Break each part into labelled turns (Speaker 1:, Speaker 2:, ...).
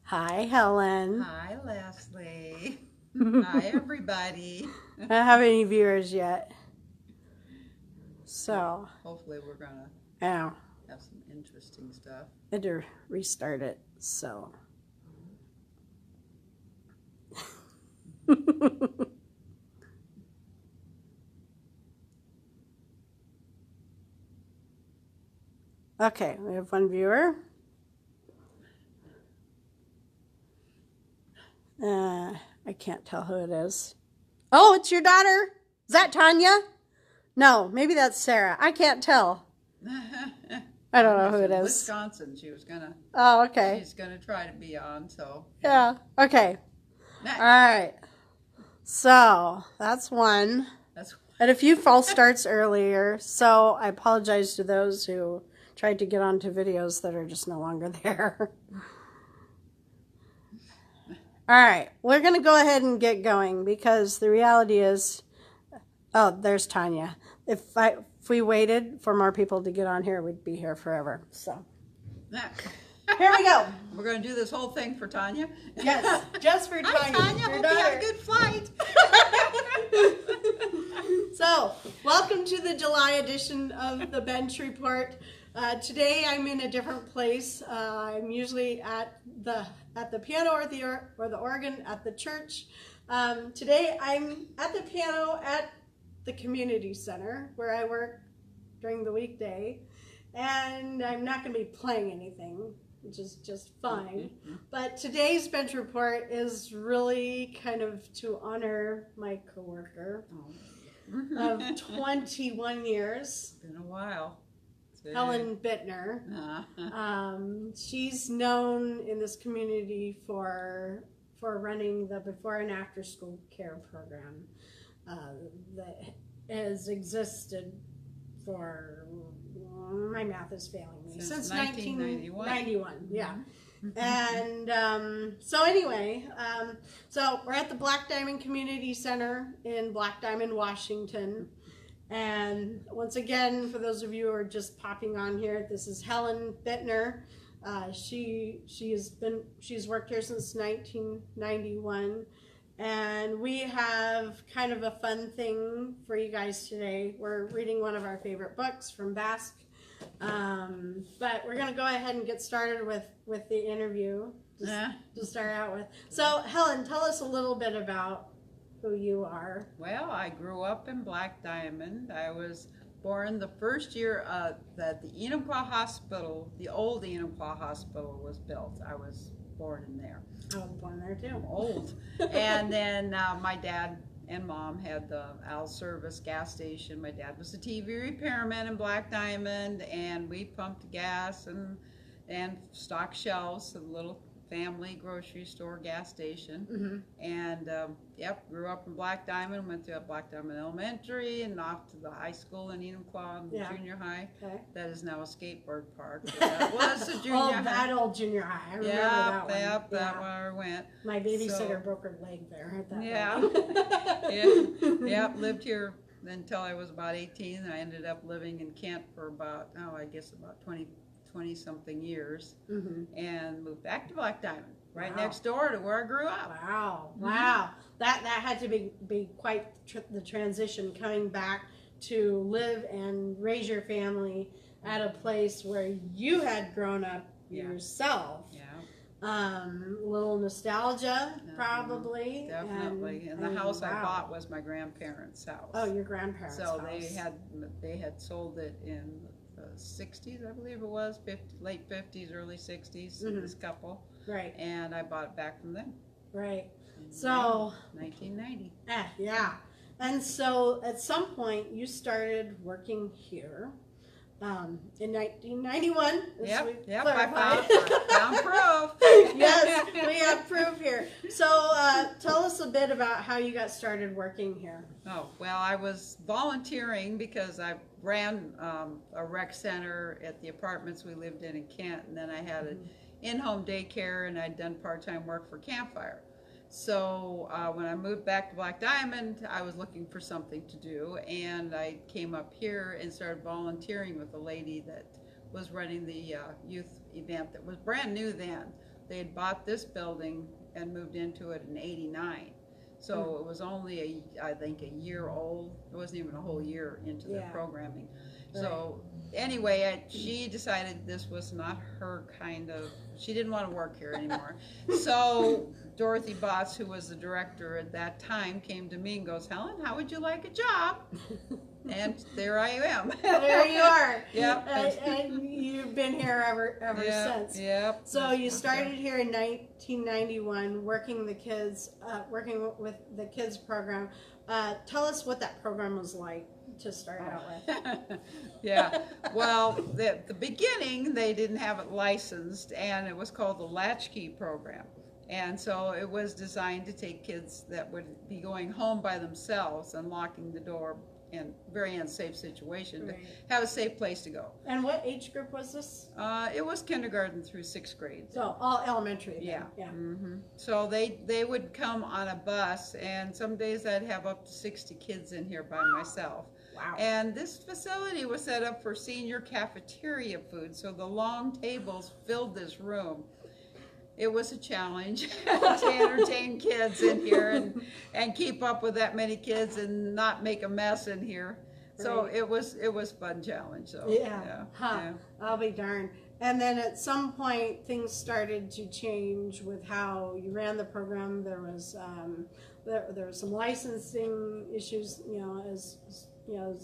Speaker 1: Hi, Helen.
Speaker 2: Hi, Leslie. Hi, everybody.
Speaker 1: I don't have any viewers yet. So,
Speaker 2: Hopefully we're going to
Speaker 1: yeah,
Speaker 2: have some interesting stuff.
Speaker 1: I had to restart it, so. Okay, we have one viewer. I can't tell who it is. Oh, it's your daughter? Is that Tanya? No, maybe that's Sarah. I can't tell. I don't know who it is.
Speaker 2: Wisconsin. She was going to.
Speaker 1: Oh, okay.
Speaker 2: She's going to try to be on, so.
Speaker 1: Yeah, okay.
Speaker 2: Next.
Speaker 1: All right. So, that's one. And a few false starts earlier, so I apologize to those who tried to get onto videos that are just no longer there. All right, we're going to go ahead and get going because the reality is, oh, there's Tanya. If we waited for more people to get on here, we'd be here forever. So, here we go.
Speaker 2: We're going to do this whole thing for Tanya?
Speaker 1: Yes, just for Tanya.
Speaker 2: Hi, Tanya. Hope you had a good flight.
Speaker 1: So, welcome to the July edition of the Bench Report. Today I'm in a different place. I'm usually at the piano or the organ at the church. Today I'm at the piano at the community center where I work during the weekday, and I'm not going to be playing anything, which is just fine. But today's Bench Report is really kind of to honor my coworker of 21 years.
Speaker 2: Been a while.
Speaker 1: Helen Bittner. She's known in this community for running the before and after school care program that has existed for, my math is failing me, since 1991. Yeah. And so anyway, so we're at the Black Diamond Community Center in Black Diamond, Washington. And once again, for those of you who are just popping on here, this is Helen Bittner. She's worked here since 1991, and we have kind of a fun thing for you guys today. We're reading one of our favorite books from BASK, but we're going to go ahead and get started with the interview to start out with. So, Helen, tell us a little bit about who you are.
Speaker 2: Well, I grew up in Black Diamond. I was born the first year that the Enumclaw Hospital, the old Enumclaw Hospital, was built. I was born in there.
Speaker 1: I was born there too.
Speaker 2: I'm old. And then my dad and mom had the Al Service gas station. My dad was a TV repairman in Black Diamond, and we pumped gas and stocked shelves of the little family grocery store gas station. And grew up in Black Diamond, went to Black Diamond Elementary and off to the high school in Enumclaw and junior high. Okay. That is now a skateboard park. That was a junior high.
Speaker 1: That old junior high. I remember that one.
Speaker 2: That one I went.
Speaker 1: My babysitter broke her leg there at that
Speaker 2: Yeah, lived here until I was about 18. And I ended up living in Kent for about 20 something years, and moved back to Black Diamond, right next door to where I grew up.
Speaker 1: Wow. That had to be quite the transition, coming back to live and raise your family at a place where you had grown up yourself. A little nostalgia, probably.
Speaker 2: Definitely. And the house I bought was my grandparents' house.
Speaker 1: Oh, your grandparents' house.
Speaker 2: So they had sold it in the 60s, I believe it was, late 50s, early 60s, this couple.
Speaker 1: Right.
Speaker 2: And I bought it back from them.
Speaker 1: Right. So
Speaker 2: 1990.
Speaker 1: Yeah. And so at some point you started working here. In 1991.
Speaker 2: Yep, I found proof.
Speaker 1: Yes, we have proof here. So tell us a bit about how you got started working here.
Speaker 2: Oh, well, I was volunteering because I ran a rec center at the apartments we lived in Kent, and then I had an in-home daycare, and I'd done part-time work for Campfire. So when I moved back to Black Diamond, I was looking for something to do, and I came up here and started volunteering with a lady that was running the youth event that was brand new then. they had bought this building and moved into it in '89. So it was only I think a year old. It wasn't even a whole year into their programming. So anyway, she decided this was not her kind of, she didn't want to work here anymore. So Dorothy Botts, who was the director at that time, came to me and goes, "Helen, how would you like a job?" And there I am.
Speaker 1: There you are.
Speaker 2: Yep.
Speaker 1: And you've been here ever since.
Speaker 2: Yep.
Speaker 1: So you started here in 1991, working with the kids program. Tell us what that program was like to start out with.
Speaker 2: Yeah. Well, the beginning, they didn't have it licensed, and it was called the Latchkey program. And so it was designed to take kids that would be going home by themselves and locking the door in very unsafe situation to have a safe place to go.
Speaker 1: And what age group was this?
Speaker 2: It was kindergarten through 6th grade.
Speaker 1: So all elementary then.
Speaker 2: Yeah.
Speaker 1: Yeah.
Speaker 2: So they would come on a bus, and some days I'd have up to 60 kids in here by myself.
Speaker 1: Wow.
Speaker 2: And this facility was set up for senior cafeteria food, so the long tables filled this room. It was a challenge to entertain kids in here and keep up with that many kids and not make a mess in here. So it was fun challenge. So
Speaker 1: yeah. I'll be darned. And then at some point things started to change with how you ran the program. There was some licensing issues, as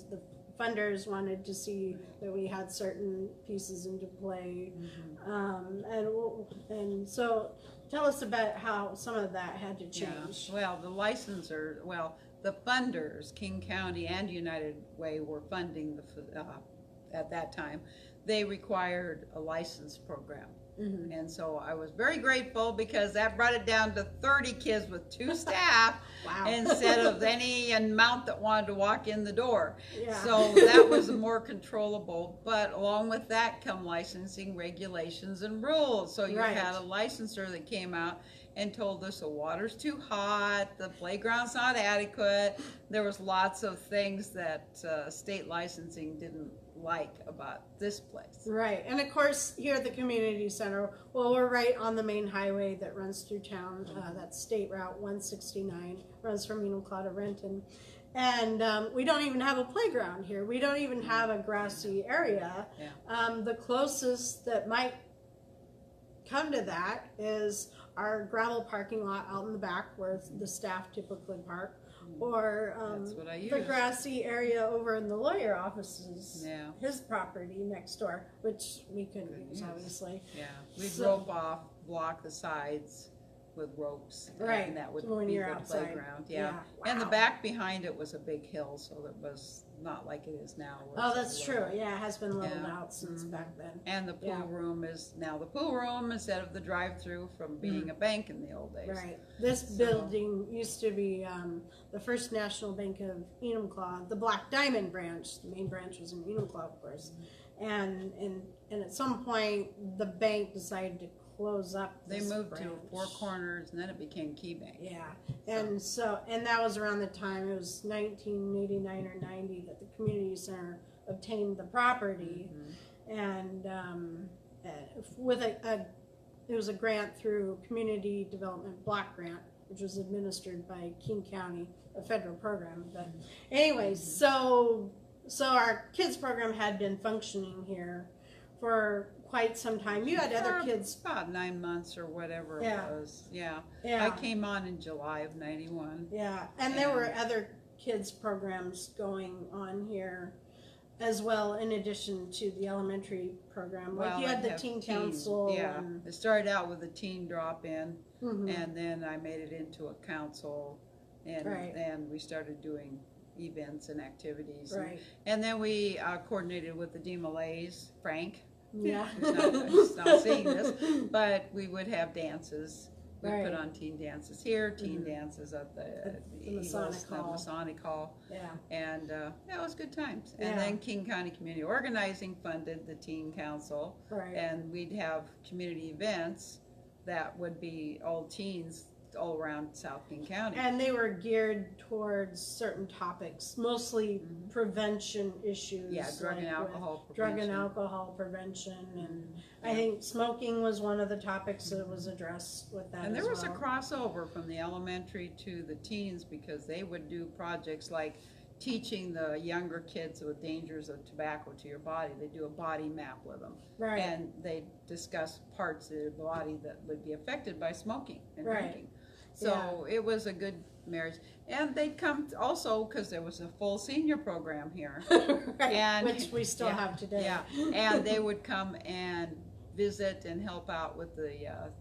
Speaker 1: the funders wanted to see that we had certain pieces into play. And so tell us about how some of that had to change.
Speaker 2: Yeah. Well, the funders, King County and United Way, were funding at that time. They required a license program. And so I was very grateful because that brought it down to 30 kids with 2 staff instead of any amount that wanted to walk in the door. Yeah. So that was more controllable. But along with that come licensing regulations and rules. So you had a licensor that came out and told us the water's too hot, the playground's not adequate. There was lots of things that state licensing didn't like about this place.
Speaker 1: Right. And of course here at the community center, well, we're right on the main highway that runs through town. That's State Route 169, runs from Enumclaw to Renton. And we don't even have a playground here. We don't even have a grassy area. The closest that might come to that is our gravel parking lot out in the back where the staff typically park, or the grassy area over in the lawyer offices, his property next door, which we couldn't use, obviously.
Speaker 2: Yeah, we'd rope off, block the sides with ropes, and that would be the playground. Yeah. And the back behind it was a big hill, so it was not like it is now.
Speaker 1: Oh, that's true. Yeah, it has been leveled out since back then.
Speaker 2: And the pool room is now the pool room instead of the drive-through from being a bank in the old days.
Speaker 1: Right. This building used to be the First National Bank of Enumclaw, the Black Diamond branch. The main branch was in Enumclaw, of course. And at some point, the bank decided to close up
Speaker 2: They
Speaker 1: this
Speaker 2: moved
Speaker 1: branch.
Speaker 2: to Four Corners, and then it became Key Bank.
Speaker 1: Yeah, and that was around the time, it was 1989 or 90 that the community center obtained the property, and with it was a grant through Community Development Block Grant, which was administered by King County, a federal program. But anyways, so our kids program had been functioning here for quite some time. You had other kids.
Speaker 2: About 9 months or whatever it was. Yeah. I came on in July of '91.
Speaker 1: Yeah, and there were other kids programs going on here as well, in addition to the elementary program. Like you had the teen council.
Speaker 2: Yeah, it started out with a teen drop-in, and then I made it into a council, and then we started doing events and activities. And then we coordinated with the DeMolays, Frank.
Speaker 1: Yeah.
Speaker 2: He's not seeing this, but we would have dances. We put on teen dances here, teen dances at the Masonic Hall. Yeah. And it was good times. And then King County Community Organizing funded the teen council. And we'd have community events that would be all teens all around South King County.
Speaker 1: And they were geared towards certain topics, mostly prevention issues.
Speaker 2: Yeah, drug and alcohol prevention.
Speaker 1: Drug and alcohol prevention, and I think smoking was one of the topics that was addressed with that.
Speaker 2: And there was
Speaker 1: well.
Speaker 2: a crossover from the elementary to the teens, because they would do projects like teaching the younger kids the dangers of tobacco to your body. They do a body map with them.
Speaker 1: Right.
Speaker 2: And they discuss parts of the body that would be affected by smoking and
Speaker 1: Right.
Speaker 2: drinking. So it was a good marriage. And they'd come also because there was a full senior program here.
Speaker 1: Right,
Speaker 2: And
Speaker 1: which we still have today.
Speaker 2: Yeah, and they would come and visit and help out with the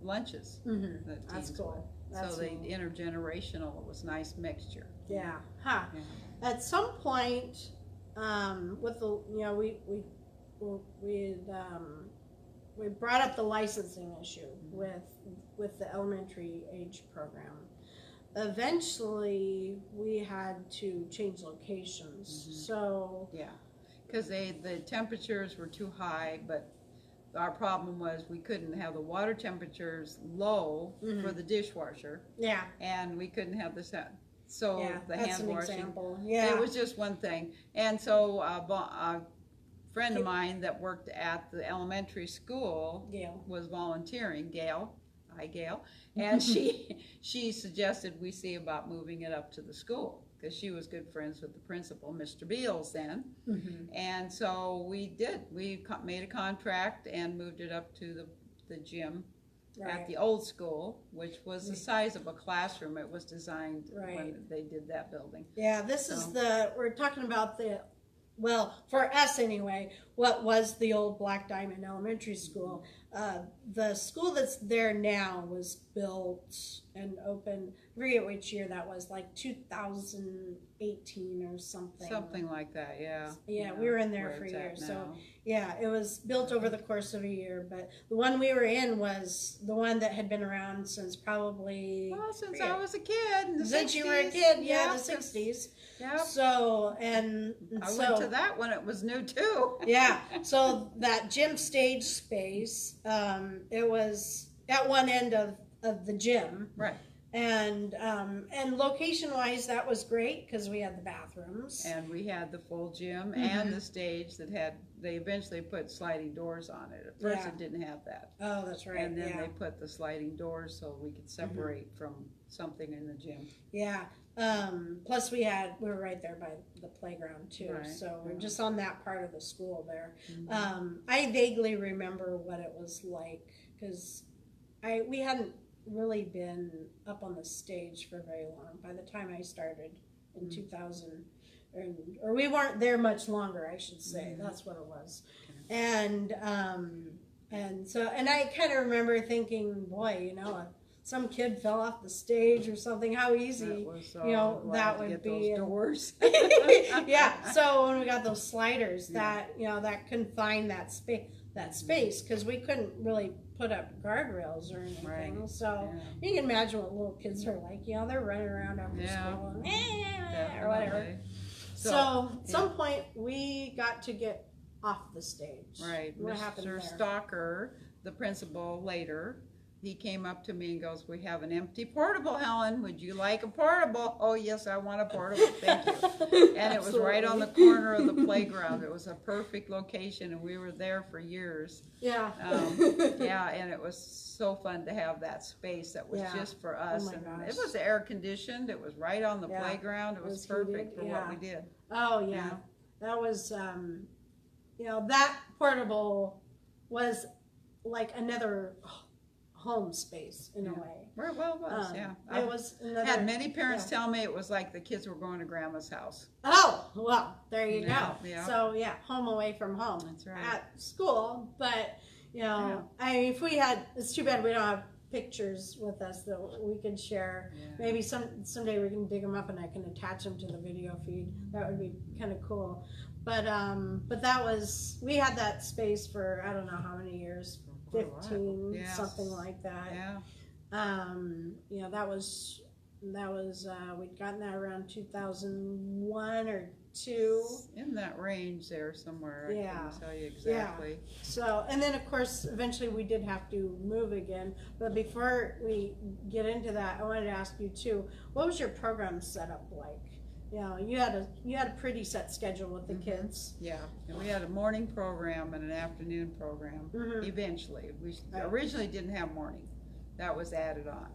Speaker 2: lunches.
Speaker 1: Mm-hmm.
Speaker 2: That
Speaker 1: That's
Speaker 2: teens
Speaker 1: cool.
Speaker 2: would.
Speaker 1: That's
Speaker 2: So the
Speaker 1: neat.
Speaker 2: intergenerational, it was a nice mixture.
Speaker 1: Yeah. Huh.
Speaker 2: Yeah.
Speaker 1: At some point, with the we brought up the licensing issue with the elementary age program. Eventually, we had to change locations. So
Speaker 2: Yeah, because the temperatures were too high, but our problem was we couldn't have the water temperatures low for the dishwasher,
Speaker 1: yeah,
Speaker 2: and we couldn't have so
Speaker 1: yeah,
Speaker 2: the
Speaker 1: that's
Speaker 2: hand
Speaker 1: an
Speaker 2: washing.
Speaker 1: example. Yeah,
Speaker 2: It was just one thing. And so a friend of mine that worked at the elementary school
Speaker 1: Gail.
Speaker 2: was volunteering, Gail, hi Gail, and she suggested we see about moving it up to the school, because she was good friends with the principal, Mr. Beals, then. And so we did. We made a contract and moved it up to the gym at the old school, which was the size of a classroom. It was designed when they did that building.
Speaker 1: Yeah, this is we're talking about well, for us anyway, what was the old Black Diamond Elementary School. The school that's there now was built and opened, I forget which year that was, like 2018 or something.
Speaker 2: Something like that, yeah.
Speaker 1: Yeah, we were in there for years. So, yeah, it was built over the course of a year. But the one we were in was the one that had been around since probably...
Speaker 2: Well, since I was a kid in the 60s.
Speaker 1: Since you were a kid, yeah, the 60s.
Speaker 2: Yeah.
Speaker 1: So, and
Speaker 2: I went to that when it was new, too.
Speaker 1: Yeah, so that gym stage space, it was at one end of the gym.
Speaker 2: Right.
Speaker 1: And location-wise, that was great because we had the bathrooms.
Speaker 2: And we had the full gym and the stage that they eventually put sliding doors on it. At first it didn't have that.
Speaker 1: Oh, that's right.
Speaker 2: And then they put the sliding doors so we could separate from something in the gym.
Speaker 1: Yeah. Plus we were right there by the playground too.
Speaker 2: Right.
Speaker 1: So we're just on that part of the school there. I vaguely remember what it was like because we hadn't really been up on the stage for very long. By the time I started in 2000, or we weren't there much longer, I should say. That's what it was. And so I kind of remember thinking, boy, some kid fell off the stage or something, how easy, that would be.
Speaker 2: Those doors.
Speaker 1: Yeah. So when we got those sliders, that confined that space because we couldn't really put up guardrails or anything.
Speaker 2: Right.
Speaker 1: So you can imagine what little kids are like. They're running around after school and, or whatever. So at some point we got to get off the stage.
Speaker 2: Right.
Speaker 1: What happened there?
Speaker 2: Mr. Stalker, the principal later, he came up to me and goes, "We have an empty portable, Helen. Would you like a portable?" "Oh, yes, I want a portable. Thank you." And it was right on the corner of the playground. It was a perfect location, and we were there for years.
Speaker 1: Yeah.
Speaker 2: Yeah, and it was so fun to have that space that was just for us.
Speaker 1: Oh my
Speaker 2: And
Speaker 1: gosh.
Speaker 2: it was air conditioned. It was right on the playground. It was perfect for what we did.
Speaker 1: Oh, yeah. That was, that portable was like another home space in a way.
Speaker 2: Well, it was,
Speaker 1: It was another.
Speaker 2: Had many parents tell me it was like the kids were going to grandma's house.
Speaker 1: Oh, well, there you
Speaker 2: Yeah,
Speaker 1: go.
Speaker 2: yeah.
Speaker 1: So, home away from home.
Speaker 2: That's right.
Speaker 1: At school, but, I mean, if we had, it's too bad we don't have pictures with us that we could share.
Speaker 2: Yeah.
Speaker 1: Maybe someday we can dig them up and I can attach them to the video feed. That would be kind of cool. But that was, we had that space for, I don't know how many years, 15,
Speaker 2: Yes.
Speaker 1: something like that.
Speaker 2: Yeah.
Speaker 1: That was That was, we'd gotten that around 2001 or 2.
Speaker 2: In that range there somewhere. I
Speaker 1: Yeah.
Speaker 2: couldn't tell you exactly.
Speaker 1: So, and then of course, eventually we did have to move again. But before we get into that, I wanted to ask you too, what was your program set up like? You know, you had a pretty set schedule with the kids.
Speaker 2: Yeah, and we had a morning program and an afternoon program. Eventually, we originally didn't have morning. That was added on.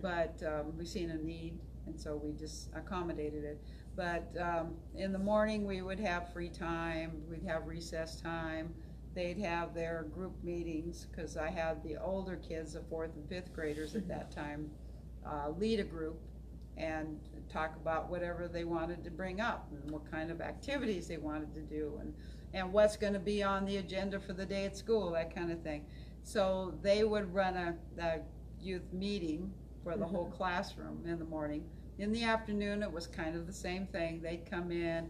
Speaker 2: But we seen a need, and so we just accommodated it. But in the morning we would have free time, we'd have recess time, they'd have their group meetings, because I had the older kids, the 4th and 5th graders at that time, lead a group and talk about whatever they wanted to bring up and what kind of activities they wanted to do and what's going to be on the agenda for the day at school, that kind of thing. So they would run a youth meeting for the whole classroom in the morning. In the afternoon it was kind of the same thing. They'd come in,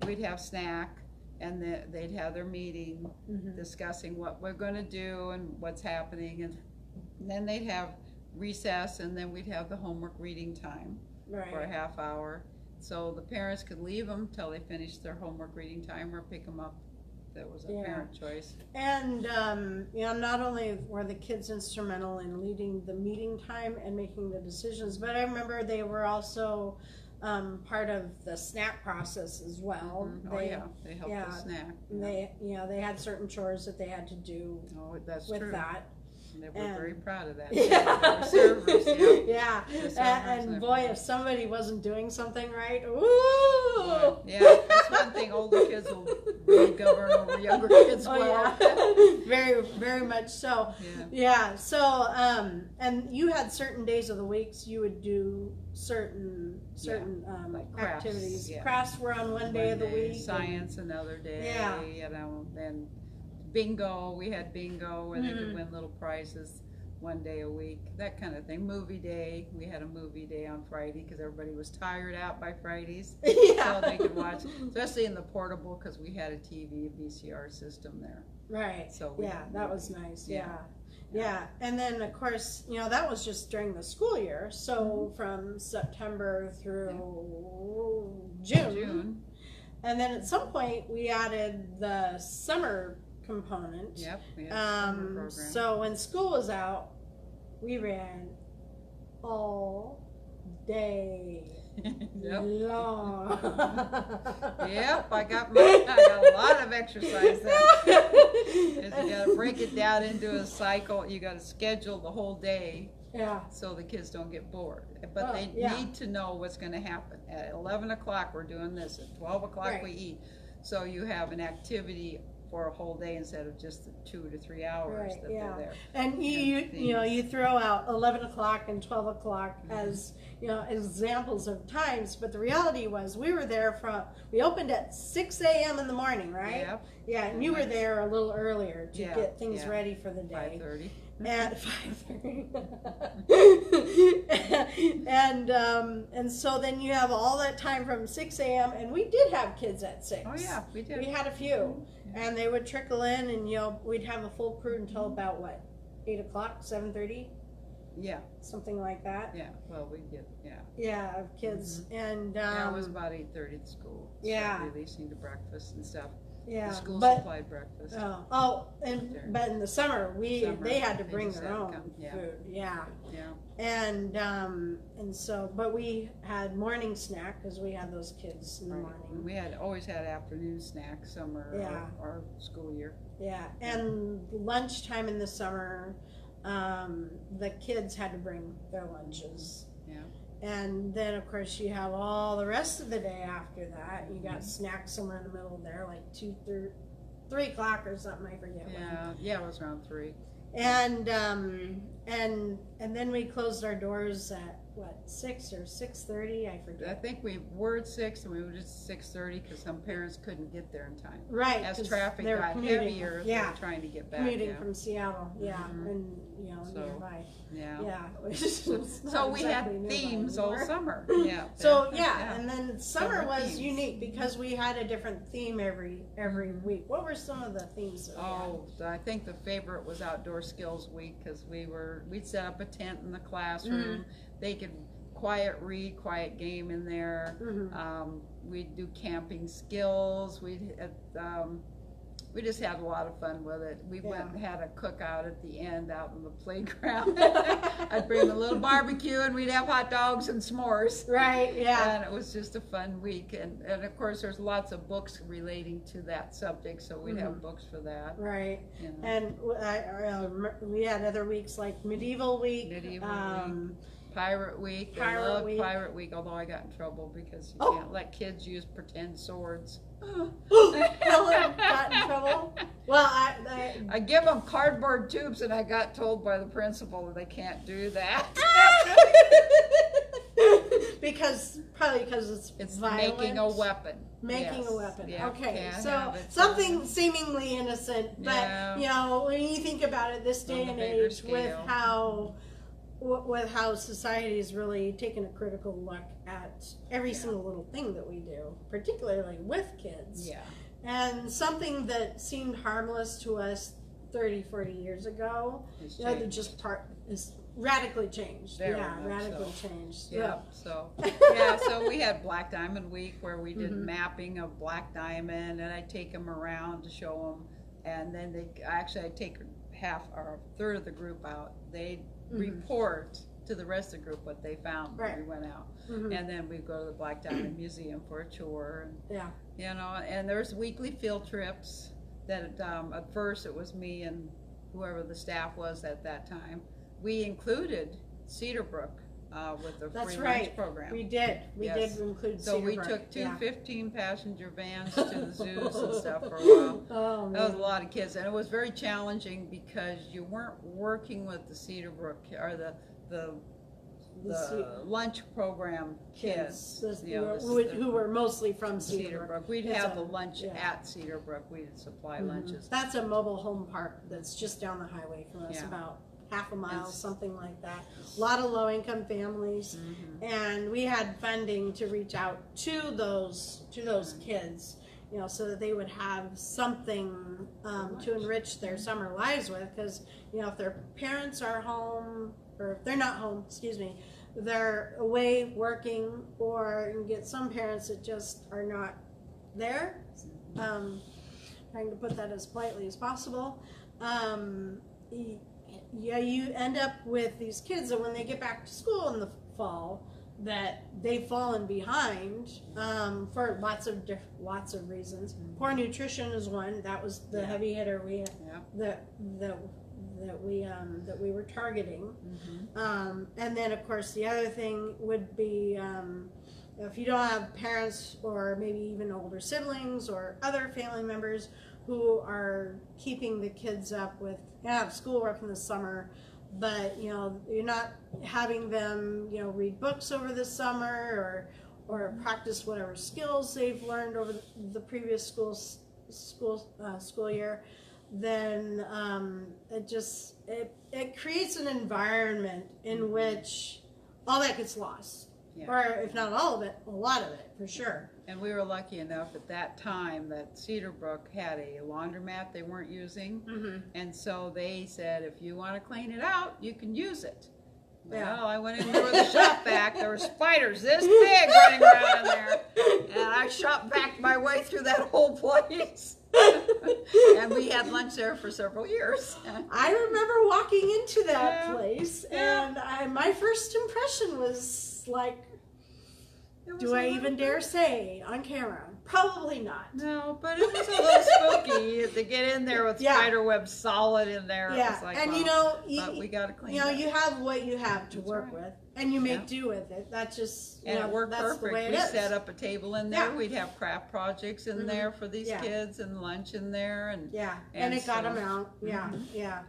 Speaker 2: we'd have snack, and they'd have their meeting discussing what we're going to do and what's happening, and then they'd have recess, and then we'd have the homework reading time for a half hour. So the parents could leave them till they finished their homework reading time or pick them up. That was a parent choice.
Speaker 1: And you know, not only were the kids instrumental in leading the meeting time and making the decisions, but I remember they were also part of the snack process as well.
Speaker 2: They helped us snack.
Speaker 1: They had certain chores that they had to do
Speaker 2: that's
Speaker 1: with
Speaker 2: true. That. They were very proud of that.
Speaker 1: Yeah.
Speaker 2: Servers,
Speaker 1: And boy, if somebody wasn't doing something right, ooh!
Speaker 2: Yeah, that's one thing. Older kids will really govern over younger kids well.
Speaker 1: Very, very much so. Yeah. So, and you had certain days of the weeks you would do certain
Speaker 2: like crafts,
Speaker 1: activities. Crafts were on one day of the week.
Speaker 2: Science another day. You know, and bingo, we had bingo where they could win little prizes one day a week, that kind of thing. Movie day, we had a movie day on Friday because everybody was tired out by Fridays. So they could watch, especially in the portable, because we had a TV, a VCR system there.
Speaker 1: Right.
Speaker 2: So
Speaker 1: that was nice. Yeah. And then of course, you know, that was just during the school year. So from September through June. And then at some point we added the summer component.
Speaker 2: Yep. We had a summer program.
Speaker 1: So when school was out, we ran all day long.
Speaker 2: Yep, I got a lot of exercise there. You got to break it down into a cycle. You got to schedule the whole day. So the kids don't get bored. But they need to know what's going to happen. At 11 o'clock we're doing this. At 12 o'clock we eat. So you have an activity for a whole day instead of just the 2 to 3 hours that they're there. And
Speaker 1: you know, you throw out 11 o'clock and 12 o'clock as, you know, examples of times, but the reality was we were there we opened at 6 a.m. in the morning, right?
Speaker 2: Yep.
Speaker 1: Yeah, and you were there a little earlier to get things ready for the day.
Speaker 2: 5:30.
Speaker 1: At 5:30. And so then you have all that time from 6 a.m. and we did have kids at 6.
Speaker 2: Oh yeah, we did.
Speaker 1: We had a few. And they would trickle in, and you know, we'd have a full crew until about what, 8 o'clock, 7:30?
Speaker 2: Yeah.
Speaker 1: Something like that.
Speaker 2: Yeah. Well, we did. Yeah.
Speaker 1: Yeah, of kids. And
Speaker 2: it was about 8:30 at school.
Speaker 1: Yeah.
Speaker 2: Releasing to breakfast and stuff.
Speaker 1: Yeah.
Speaker 2: The school supplied breakfast.
Speaker 1: But in the summer, they had to bring their own food. Yeah. And so, but we had morning snack because we had those kids in the morning.
Speaker 2: We always had afternoon snack summer or school year.
Speaker 1: Yeah, and lunchtime in the summer, the kids had to bring their lunches.
Speaker 2: Yeah.
Speaker 1: And then of course you have all the rest of the day after that. You got snacks somewhere in the middle there, like 3 o'clock or something. I forget.
Speaker 2: Yeah, it was around 3.
Speaker 1: And then we closed our doors at what, 6 or 6:30? I forget.
Speaker 2: I think we were at 6 and we were just 6:30 because some parents couldn't get there in time.
Speaker 1: Right.
Speaker 2: As traffic got heavier, they were trying to get back.
Speaker 1: Commuting from Seattle, and you know, nearby.
Speaker 2: Yeah.
Speaker 1: So
Speaker 2: we had themes all summer. Yeah.
Speaker 1: So and then summer was themes. Unique because we had a different theme every week. What were some of the themes that we had?
Speaker 2: I think the favorite was Outdoor Skills Week because we'd set up a tent in the classroom. They could quiet read, quiet game in there. We'd do camping skills. We just had a lot of fun with it. We went and had a cookout at the end out in the playground. I'd bring a little barbecue and we'd have hot dogs and s'mores.
Speaker 1: Right, yeah.
Speaker 2: And it was just a fun week. And of course there's lots of books relating to that subject, so we'd have books for that.
Speaker 1: Right.
Speaker 2: You know.
Speaker 1: And we had other weeks like Medieval Week.
Speaker 2: Pirate Week. I love Pirate Week, although I got in trouble because you can't let kids use pretend swords.
Speaker 1: Helen got in trouble. Well,
Speaker 2: I give them cardboard tubes, and I got told by the principal that they can't do that.
Speaker 1: Probably because it's violent.
Speaker 2: Making a weapon.
Speaker 1: Making a weapon.
Speaker 2: Yeah,
Speaker 1: okay,
Speaker 2: can't
Speaker 1: so
Speaker 2: have it,
Speaker 1: something seemingly innocent, but you know, when you think about it, this day and age,
Speaker 2: scale.
Speaker 1: with how society is really taking a critical look at every single little thing that we do, particularly with kids.
Speaker 2: Yeah.
Speaker 1: And something that seemed harmless to us 30, 40 years ago, is radically changed. Radically changed.
Speaker 2: Yeah. So we had Black Diamond Week where we did mapping of Black Diamond, and I'd take them around to show them, and then I'd take half or a third of the group out. They'd report to the rest of the group what they found when we went out, and then we'd go to the Black Diamond Museum for a tour. And, you know, and there's weekly field trips that at first it was me and whoever the staff was at that time. We included Cedar Brook with the free lunch program.
Speaker 1: We did. We did include
Speaker 2: so
Speaker 1: Cedar Brook.
Speaker 2: So we took two 15-passenger vans to the zoos and stuff for a while.
Speaker 1: Oh, man.
Speaker 2: That was a lot of kids, and it was very challenging because you weren't working with the Cedar Brook or the lunch program kids,
Speaker 1: who were mostly from Cedar Brook.
Speaker 2: We'd have the lunch at Cedar Brook. We'd supply lunches.
Speaker 1: That's a mobile home park that's just down the highway from us, about half a mile, something like that. A lot of low-income families, and we had funding to reach out to those kids, you know, so that they would have something to enrich their summer lives with. Because you know, if their parents are home, or if they're not home, they're away working, or you get some parents that just are not there. Trying to put that as politely as possible. You end up with these kids that when they get back to school in the fall, that they've fallen behind for lots of reasons. Poor nutrition is one. That was the heavy hitter that we were targeting. And then of course the other thing would be if you don't have parents or maybe even older siblings or other family members who are keeping the kids up with schoolwork in the summer, but you know, you're not having them, you know, read books over the summer or practice whatever skills they've learned over the previous school year, then it creates an environment in which all that gets lost. Or if not all of it, a lot of it, for sure.
Speaker 2: And we were lucky enough at that time that Cedar Brook had a laundromat they weren't using. And so they said, if you want to clean it out, you can use it. Well, I went in there with a shop vac. There were spiders this big running around in there. And I shop vac my way through that whole place. And we had lunch there for several years.
Speaker 1: I remember walking into that place, and my first impression was like, do I even dare say on camera? Probably not.
Speaker 2: No, but it was a little spooky to get in there with spider webs solid in there. It was like,
Speaker 1: and
Speaker 2: well, we got to clean.
Speaker 1: You know, you have what you have to work with, and you make do with it. That's just
Speaker 2: it worked
Speaker 1: that's
Speaker 2: perfect.
Speaker 1: The way
Speaker 2: we
Speaker 1: it is.
Speaker 2: Set up a table in there. We'd have craft projects in there for these kids, and lunch in there, and
Speaker 1: it got them out.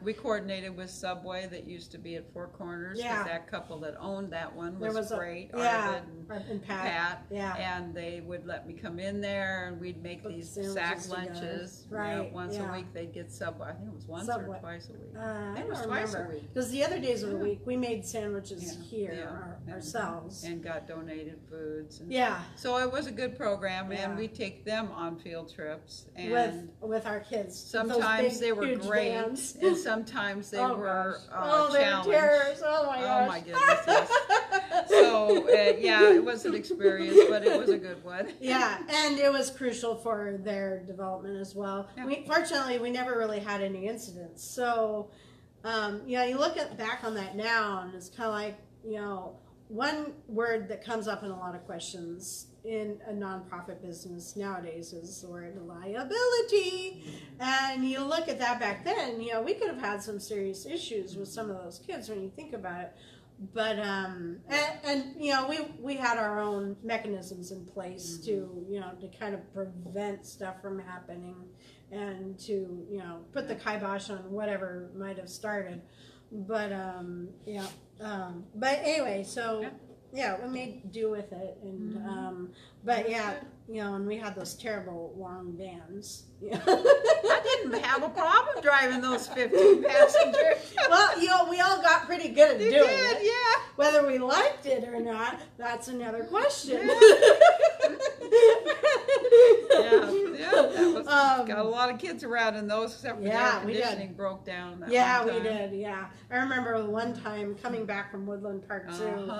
Speaker 2: We coordinated with Subway that used to be at Four Corners. That couple that owned that one was great. Arvid and Pat. And they would let me come in there, and we'd make these sack lunches. Once a week they'd get Subway. I think it was once or twice a week. I think it was twice a week.
Speaker 1: Because the other days of the week we made sandwiches here ourselves.
Speaker 2: And got donated foods. And
Speaker 1: so
Speaker 2: it was a good program, and we take them on field trips. And
Speaker 1: with our kids.
Speaker 2: Sometimes they were great, and sometimes they were
Speaker 1: they were
Speaker 2: challenging.
Speaker 1: terrors. Oh my gosh.
Speaker 2: Oh my goodness. Yes. So So yeah, it was an experience, but it was a good one.
Speaker 1: Yeah, and it was crucial for their development as well.
Speaker 2: Yeah.
Speaker 1: Fortunately, we never really had any incidents. So, you look back on that now, and it's kind of like, one word that comes up in a lot of questions in a nonprofit business nowadays is the word liability. And you look at that back then, we could have had some serious issues with some of those kids when you think about it. But we had our own mechanisms in place to kind of prevent stuff from happening and to put the kibosh on whatever might have started. But but anyway, so we made do with it, and and we had those terrible long vans.
Speaker 2: I didn't have a problem driving those 15 passengers.
Speaker 1: Well, we all got pretty good at doing it.
Speaker 2: Yeah.
Speaker 1: Whether we liked it or not, that's another question.
Speaker 2: That was, got a lot of kids around in those, except for the air conditioning broke down.
Speaker 1: We did. Yeah, I remember one time coming back from Woodland Park Zoo,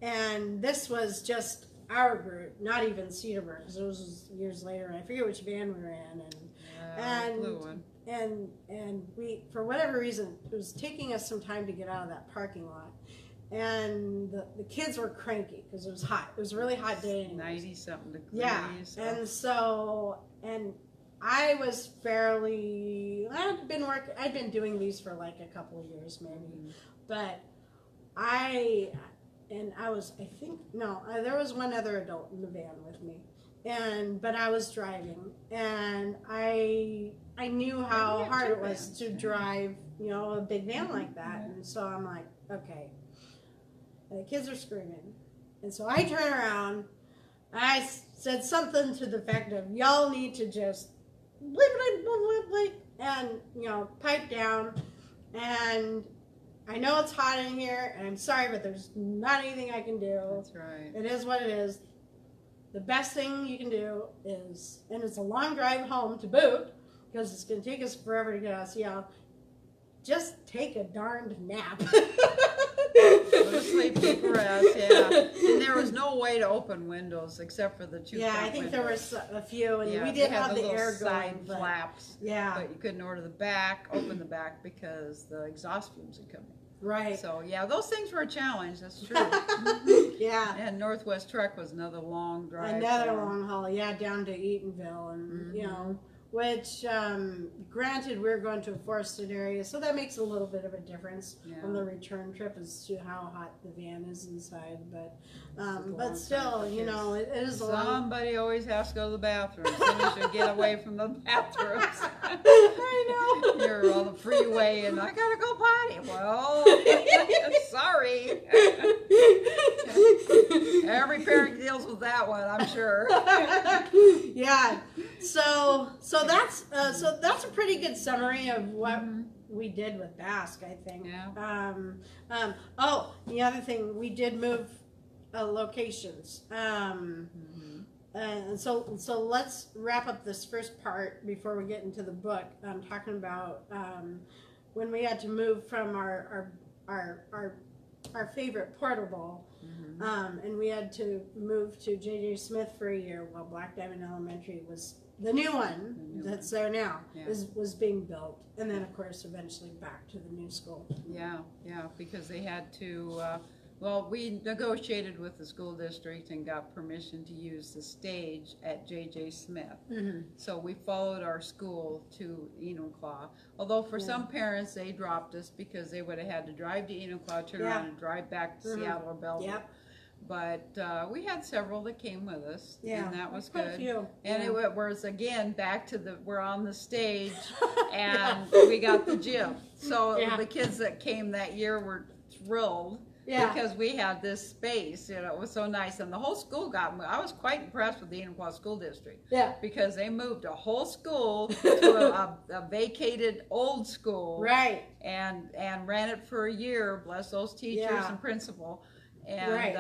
Speaker 1: and this was just our group, not even Cedarburg's. It was years later, and I forget which van we were in, and we, for whatever reason, it was taking us some time to get out of that parking lot. And the kids were cranky because it was hot. It was a really hot day.
Speaker 2: 90-something degrees.
Speaker 1: Yeah, and I was I'd been doing these for like a couple of years maybe, but there was one other adult in the van with me, but I was driving, and I knew how hard it was to drive, a big van like that, and so I'm like, okay. And the kids are screaming. And so I turn around. I said something to the effect of, y'all need to just and, pipe down. And I know it's hot in here, and I'm sorry, but there's not anything I can do.
Speaker 2: That's right.
Speaker 1: It is what it is. The best thing you can do is, and it's a long drive home to boot, because it's going to take us forever to get out of Seattle, just take a darned nap.
Speaker 2: Go to sleep, take a rest, And there was no way to open windows except for the two.
Speaker 1: Yeah, I think there was a few, and we did have the air
Speaker 2: side
Speaker 1: going,
Speaker 2: flaps.
Speaker 1: Yeah,
Speaker 2: but you couldn't open the back because the exhaust fumes had come in.
Speaker 1: Right.
Speaker 2: So those things were a challenge. That's true.
Speaker 1: Yeah.
Speaker 2: And Northwest Trek was another long drive.
Speaker 1: Another long haul, down to Eatonville, and which, granted, we're going to a forested area, so that makes a little bit of a difference on the return trip as to how hot the van is inside. But still, it is a long.
Speaker 2: Somebody always has to go to the bathroom as soon as you get away from the bathrooms.
Speaker 1: I know.
Speaker 2: You're on the freeway, and I gotta go potty. Well, sorry. Every parent deals with that one, I'm sure.
Speaker 1: Yeah. So that's a pretty good summary of what we did with BASK, I think.
Speaker 2: Yeah.
Speaker 1: The other thing, we did move locations. And so let's wrap up this first part before we get into the book. I'm talking about when we had to move from our favorite portable. And we had to move to J.J. Smith for a year while Black Diamond Elementary was the new one that's there now was being built, and then of course eventually back to the new school.
Speaker 2: Yeah, because they had to. We negotiated with the school district and got permission to use the stage at J.J. Smith. So we followed our school to Enumclaw. Although for some parents they dropped us because they would have had to drive to Enumclaw, turn around and drive back to Seattle or Bellevue.
Speaker 1: Yep.
Speaker 2: But we had several that came with us, and that was
Speaker 1: quite
Speaker 2: good.
Speaker 1: a few.
Speaker 2: And it was again back to we're on the stage, and we got the gym. So the kids that came that year were thrilled. Yeah. Because we had this space, it was so nice, and the whole school I was quite impressed with the Enumclaw School District. Yeah. Because they moved a whole school to a vacated old school. Right. And ran it for a year. Bless those teachers and principal. And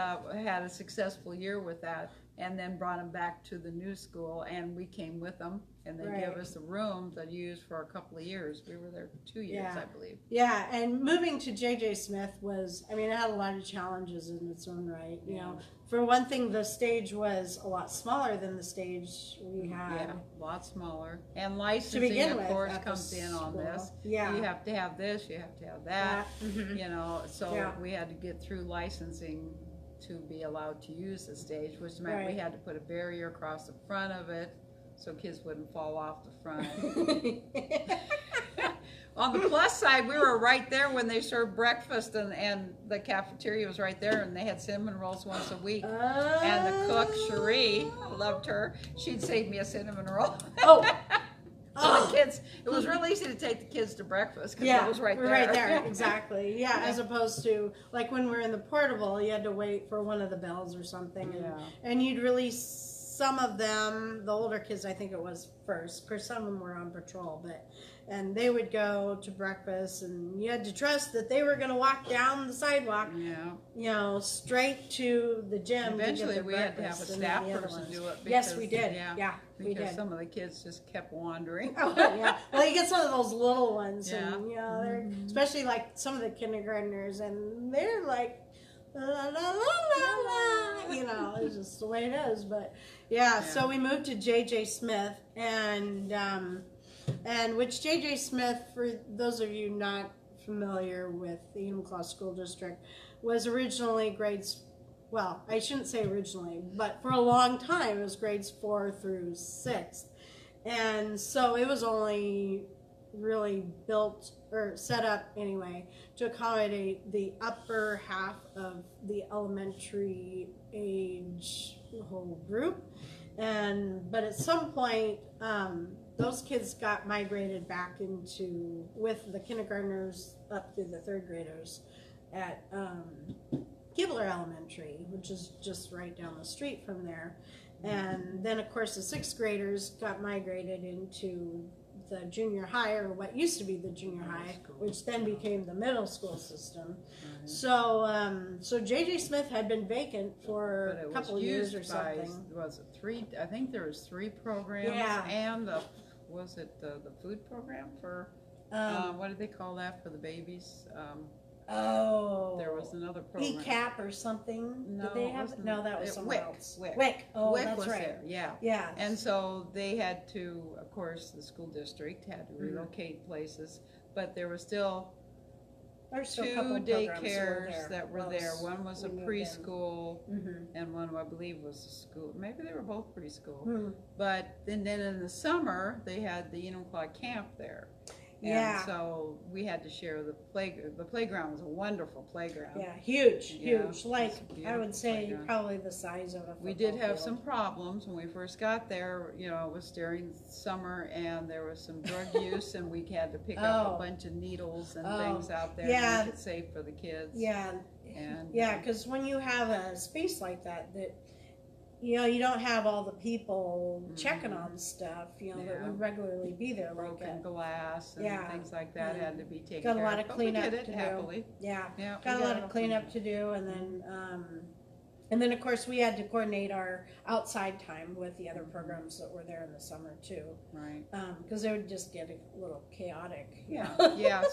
Speaker 2: had a successful year with that. and then brought them back to the new school, and we came with them, and they gave us a room to use for a couple of years. We were there 2 years, I believe.
Speaker 1: Yeah, and moving to J.J. Smith was, I mean, it had a lot of challenges in its own right. You know, for one thing, the stage was a lot smaller than the stage we had.
Speaker 2: Yeah, a lot smaller. And licensing, of course, comes in on this.
Speaker 1: Yeah.
Speaker 2: You have to have this, you have to have that. You know, so we had to get through licensing to be allowed to use the stage, which meant we had to put a barrier across the front of it so kids wouldn't fall off the front. On the plus side, we were right there when they served breakfast, and the cafeteria was right there, and they had cinnamon rolls once a week. And the cook, Cherie, I loved her. She'd save me a cinnamon roll. So the kids, it was real easy to take the kids to breakfast because it was right there.
Speaker 1: Right there, exactly. Yeah, as opposed to, like when we're in the portable, you had to wait for one of the bells or something. And you'd release some of them, the older kids, I think it was first. Of course, some of them were on patrol, and they would go to breakfast, and you had to trust that they were going to walk down the sidewalk, you know, straight to the gym.
Speaker 2: Eventually, we had to have a staff person do it. Because,
Speaker 1: yes, we did. We did.
Speaker 2: Some of the kids just kept wandering.
Speaker 1: Well, you get some of those little ones, and you know, they're especially like some of the kindergartners, and they're like, la, la, la, la, la. You know, it's just the way it is. But so we moved to J.J. Smith, and which J.J. Smith, for those of you not familiar with the Enumclaw School District, was originally grades, well, I shouldn't say originally, but for a long time it was grades 4 through 6th. And so it was only really built, or set up anyway, to accommodate the upper half of the elementary age whole group. But at some point, those kids got migrated back into, with the kindergartners up through the 3rd graders at Gibler Elementary, which is just right down the street from there. And then, of course, the 6th graders got migrated into the junior high, or what used to be the junior high, which then became the middle school system. So J.J. Smith had been vacant for a couple of years or something.
Speaker 2: Was it 3? I think there was 3 programs, and was it the food program for what did they call that for the babies? There was another program.
Speaker 1: ECAP or something.
Speaker 2: No,
Speaker 1: did they have? No, that was someone else.
Speaker 2: WIC.
Speaker 1: Oh,
Speaker 2: WIC
Speaker 1: that's
Speaker 2: was
Speaker 1: right.
Speaker 2: There. Yeah. And so they had to, of course, the school district had to relocate places, but there was still 2 daycares that were there. One was a preschool, and one, I believe, was a school. Maybe they were both preschool. But then in the summer, they had the Enumclaw camp there. And so we had to share the playground. The playground was a wonderful playground.
Speaker 1: Yeah, huge. Like, I would say playground. Probably the size of a football
Speaker 2: We did have
Speaker 1: field.
Speaker 2: some problems when we first got there. You know, it was during summer, and there was some drug use, and we had to pick up a bunch of needles and things out there to make it safe for the kids. Because when you have a space like that, you know, you don't have all the people checking on stuff, you know, that would regularly be there. Broken glass and things like that had to be taken
Speaker 1: care of.
Speaker 2: Got a lot of
Speaker 1: cleanup to do.
Speaker 2: Happily.
Speaker 1: Got a lot of cleanup to do, and then of course we had to coordinate our outside time with the other programs that were there in the summer too.
Speaker 2: Right.
Speaker 1: Because they would just get a little chaotic.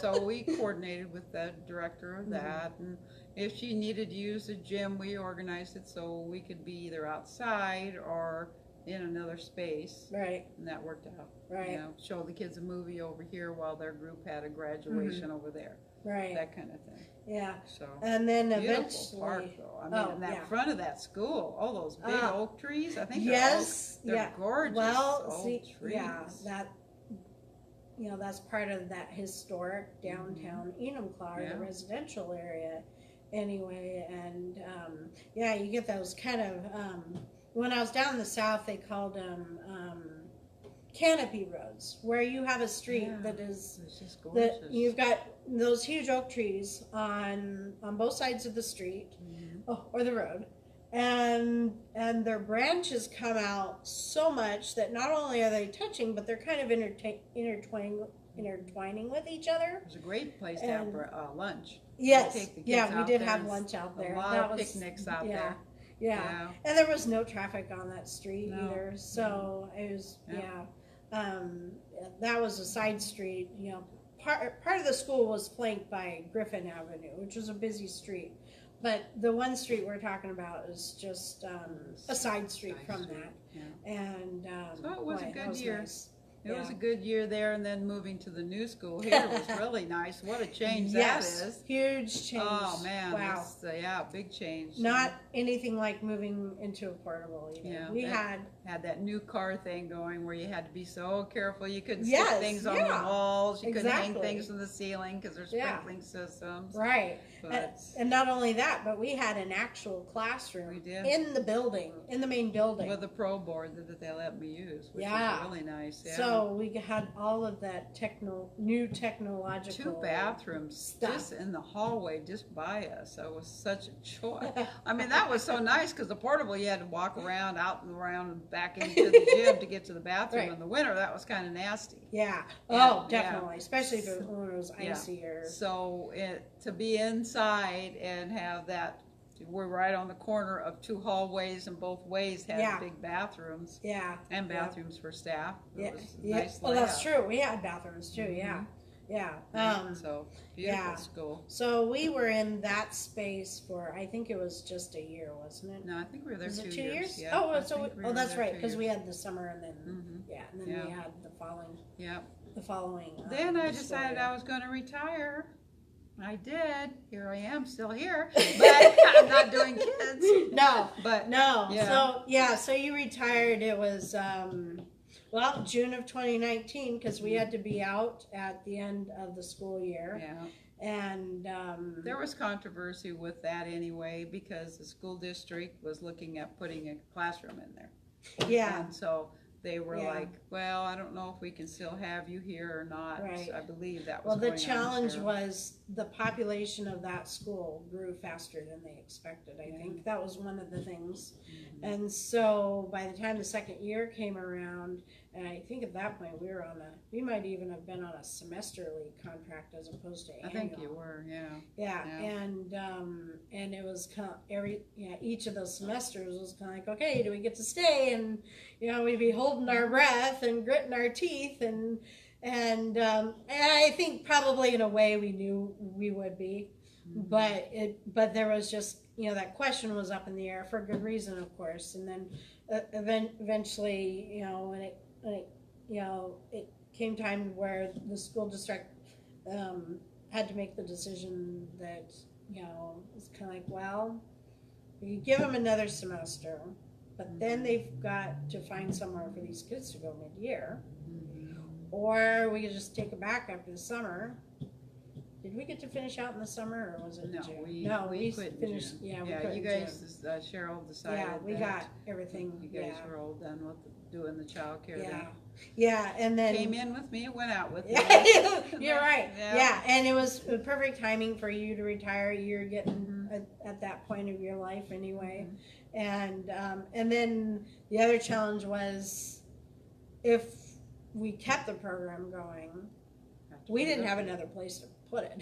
Speaker 2: So we coordinated with the director of that, and if she needed to use the gym, we organized it so we could be either outside or in another space.
Speaker 1: Right.
Speaker 2: And that worked out.
Speaker 1: Right.
Speaker 2: You know, show the kids a movie over here while their group had a graduation over there.
Speaker 1: Right.
Speaker 2: That kind of thing.
Speaker 1: Yeah.
Speaker 2: So.
Speaker 1: And then
Speaker 2: beautiful
Speaker 1: eventually.
Speaker 2: Park, though. I mean, in that front of that school, all those big oak trees. I think they're gorgeous.
Speaker 1: Well,
Speaker 2: oak trees.
Speaker 1: That's part of that historic downtown Enumclaw, the residential area. Anyway, and you get those kind of when I was down in the south, they called them canopy roads, where you have a street that is that you've got those huge oak trees on both sides of the street or the road, and their branches come out so much that not only are they touching, but they're kind of intertwining with each other.
Speaker 2: It was a great place to have lunch.
Speaker 1: Yes, we did have lunch out there.
Speaker 2: A lot of picnics out there.
Speaker 1: Yeah. And there was no traffic on that street either. So it was, that was a side street. You know, part of the school was flanked by Griffin Avenue, which was a busy street. But the one street we're talking about is just a side street from that. Yeah. And
Speaker 2: so it was a good year.
Speaker 1: Nice.
Speaker 2: It was a good year there, and then moving to the new school here was really nice. What a change that is.
Speaker 1: Huge change.
Speaker 2: Oh, man.
Speaker 1: Wow.
Speaker 2: Big change.
Speaker 1: Not anything like moving into a portable either.
Speaker 2: Yeah,
Speaker 1: we had
Speaker 2: that new car thing going where you had to be so careful. You couldn't stick things on the walls. You couldn't hang things from the ceiling because there's sprinkling systems.
Speaker 1: Right. And not only that, but we had an actual classroom in the building, in the main building.
Speaker 2: With a pro board that they let me use, which was really nice. Yeah.
Speaker 1: So we had all of that new technological
Speaker 2: 2 bathrooms
Speaker 1: stuff
Speaker 2: just in the hallway just by us. So it was such a joy. I mean, that was so nice because the portable you had to walk around, out and around and back into the gym to get to the bathroom. In the winter, that was kind of nasty.
Speaker 1: Yeah. Oh, definitely. Especially if it was icy or...
Speaker 2: So to be inside and have that, we're right on the corner of 2 hallways, and both ways had big bathrooms. Yeah. And bathrooms for staff. It was nice
Speaker 1: well, that's true. We had bathrooms too. Yeah. Yeah.
Speaker 2: So beautiful school.
Speaker 1: So we were in that space for, I think it was just a year, wasn't it?
Speaker 2: No, I think we were there 2 years.
Speaker 1: 2 years?
Speaker 2: Yeah,
Speaker 1: that's right, because we had the summer and then and then we had the following. Yeah. The following.
Speaker 2: Then I decided I was going to retire. I did. Here I am, still here, but I'm not doing kids.
Speaker 1: No.
Speaker 2: Yeah.
Speaker 1: So you retired. It was June of 2019 because we had to be out at the end of the school year. Yeah. And
Speaker 2: there was controversy with that anyway because the school district was looking at putting a classroom in there.
Speaker 1: Yeah.
Speaker 2: And so they were like, well, I don't know if we can still have you here or not. Right. I believe that was
Speaker 1: the challenge was the population of that school grew faster than they expected. I think that was one of the things. And so by the time the second year came around, and I think at that point we might even have been on a semesterly contract as opposed to annual.
Speaker 2: I think you were,
Speaker 1: yeah. And it was kind of each of those semesters was kind of like, okay, do we get to stay? And we'd be holding our breath and gritting our teeth, and I think probably in a way we knew we would be, but there was just that question was up in the air for good reason, of course, and then eventually when it came time where the school district had to make the decision that it's kind of like, well, you give them another semester, but then they've got to find somewhere for these kids to go mid-year, or we could just take it back after the summer. Did we get to finish out in the summer, or was it June?
Speaker 2: We finished.
Speaker 1: Yeah,
Speaker 2: you guys, Cheryl decided.
Speaker 1: Yeah, we got everything.
Speaker 2: You guys were all done with doing the child care.
Speaker 1: Yeah, and then
Speaker 2: came in with me and went out with me.
Speaker 1: You're right. Yeah, and it was perfect timing for you to retire. You're getting at that point of your life anyway, and then the other challenge was if we kept the program going, we didn't have another place to put it.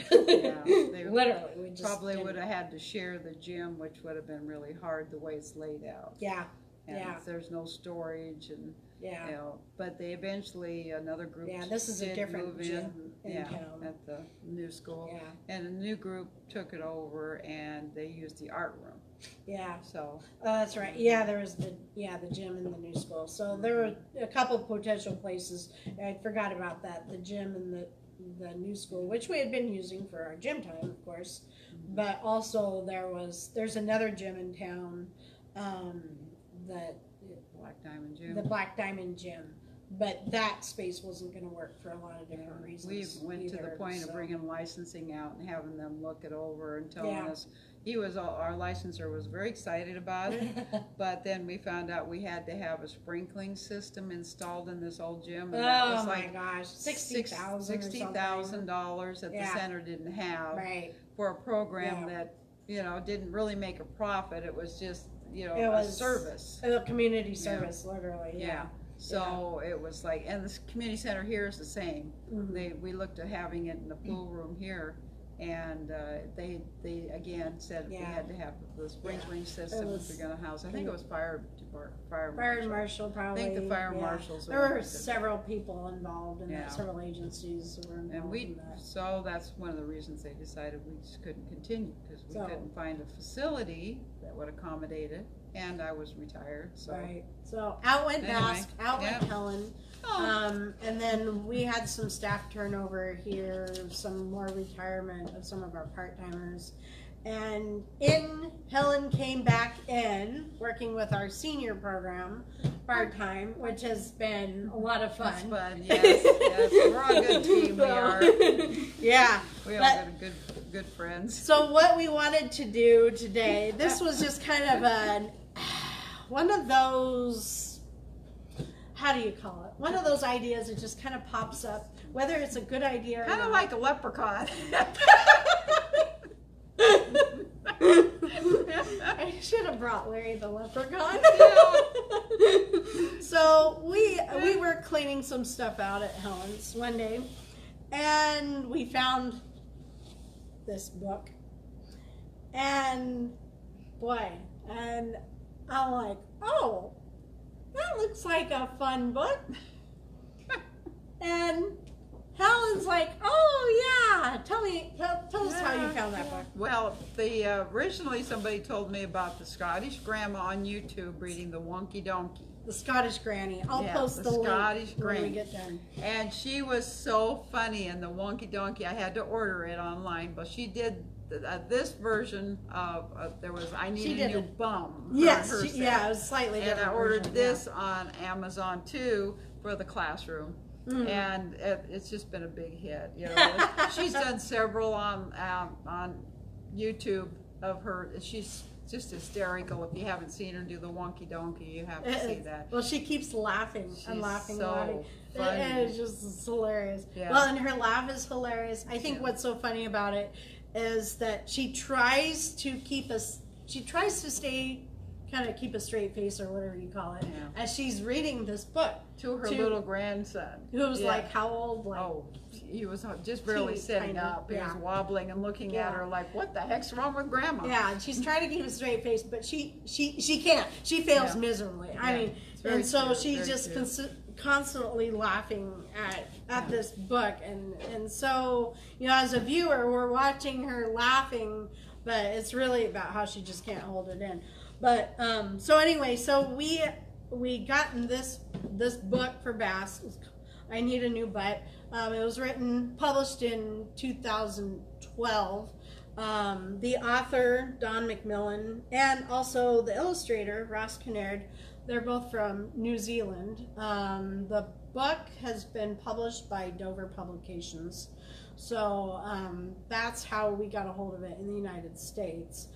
Speaker 1: They literally, we just
Speaker 2: probably would have had to share the gym, which would have been really hard the way it's laid out. And there's no storage and but they eventually another group.
Speaker 1: This is a different gym in town
Speaker 2: at the new school. And a new group took it over and they used the art room. So
Speaker 1: that's right. There was the gym in the new school. So there were a couple potential places. I forgot about that. The gym and the new school, which we had been using for our gym time, of course, but also there's another gym in town, the Black Diamond Gym, but that space wasn't going to work for a lot of different reasons.
Speaker 2: We went to the point of bringing licensing out and having them look it over and telling us. Our licensor was very excited about it, but then we found out we had to have a sprinkling system installed in this old gym. And that was like $60,000 that the center didn't have for a program that didn't really make a profit. It was just a service,
Speaker 1: a community service, literally.
Speaker 2: So it was like, and the community center here is the same. We looked at having it in the pool room here. And they again said we had to have the sprinkling system if we're going to house. I think it was fire
Speaker 3: marshal probably.
Speaker 2: I think the fire marshals.
Speaker 3: There were several people involved in that. Several agencies were involved in that.
Speaker 2: So that's one of the reasons they decided we just couldn't continue, because we couldn't find a facility that would accommodate it, and I was retired. So
Speaker 3: right. So out went BASK, out went Helen. And then we had some staff turnover here, some more retirement of some of our part-timers. And Helen came back in, working with our senior program part-time, which has been a lot of fun.
Speaker 2: It's fun, yes. We're a good team, we are.
Speaker 3: Yeah.
Speaker 2: We are good friends.
Speaker 3: So what we wanted to do today, this was just kind of one of those, how do you call it? One of those ideas that just kind of pops up, whether it's a good idea or
Speaker 2: kind of like a leprechaun.
Speaker 3: I should have brought Larry the leprechaun. So we were cleaning some stuff out at Helen's one day, and we found this book. And boy, and I'm like, oh, that looks like a fun book. And Helen's like, oh yeah, tell us how you found that book.
Speaker 2: Well, originally somebody told me about the Scottish grandma on YouTube reading the Wonky Donkey.
Speaker 3: The Scottish Granny. I'll post the link
Speaker 2: Scottish
Speaker 3: when we
Speaker 2: Granny.
Speaker 3: get done.
Speaker 2: And she was so funny in the Wonky Donkey. I had to order it online, but she did this version of I Need a New Bum.
Speaker 3: Yes, it was slightly different.
Speaker 2: And I ordered this on Amazon too for the classroom. Mm-hmm. And it's just been a big hit. You know, she's done several on YouTube of her. She's just hysterical. If you haven't seen her do the Wonky Donkey, you have to see that.
Speaker 3: Well, she keeps laughing and laughing.
Speaker 2: So funny.
Speaker 3: It's just hilarious.
Speaker 2: Yeah.
Speaker 3: Well, and her laugh is hilarious. I think what's so funny about it is that she tries to stay kind of keep a straight face, or whatever you call it, as she's reading this book
Speaker 2: to her little grandson,
Speaker 3: who was like, how old? Like,
Speaker 2: he was just barely sitting up. He was wobbling and looking at her like, what the heck's wrong with Grandma?
Speaker 3: Yeah, and she's trying to keep a straight face, but she can't. She fails miserably. I mean, and so she's just constantly laughing at this book, and so, you know, as a viewer, we're watching her laughing, but it's really about how she just can't hold it in. But so anyway, so we gotten this book for BASK. I Need a New Butt. It was published in 2012. The author, Dawn McMillan, and also the illustrator, Ross Kinnaird, they're both from New Zealand. The book has been published by Dover Publications. So that's how we got a hold of it in the United States.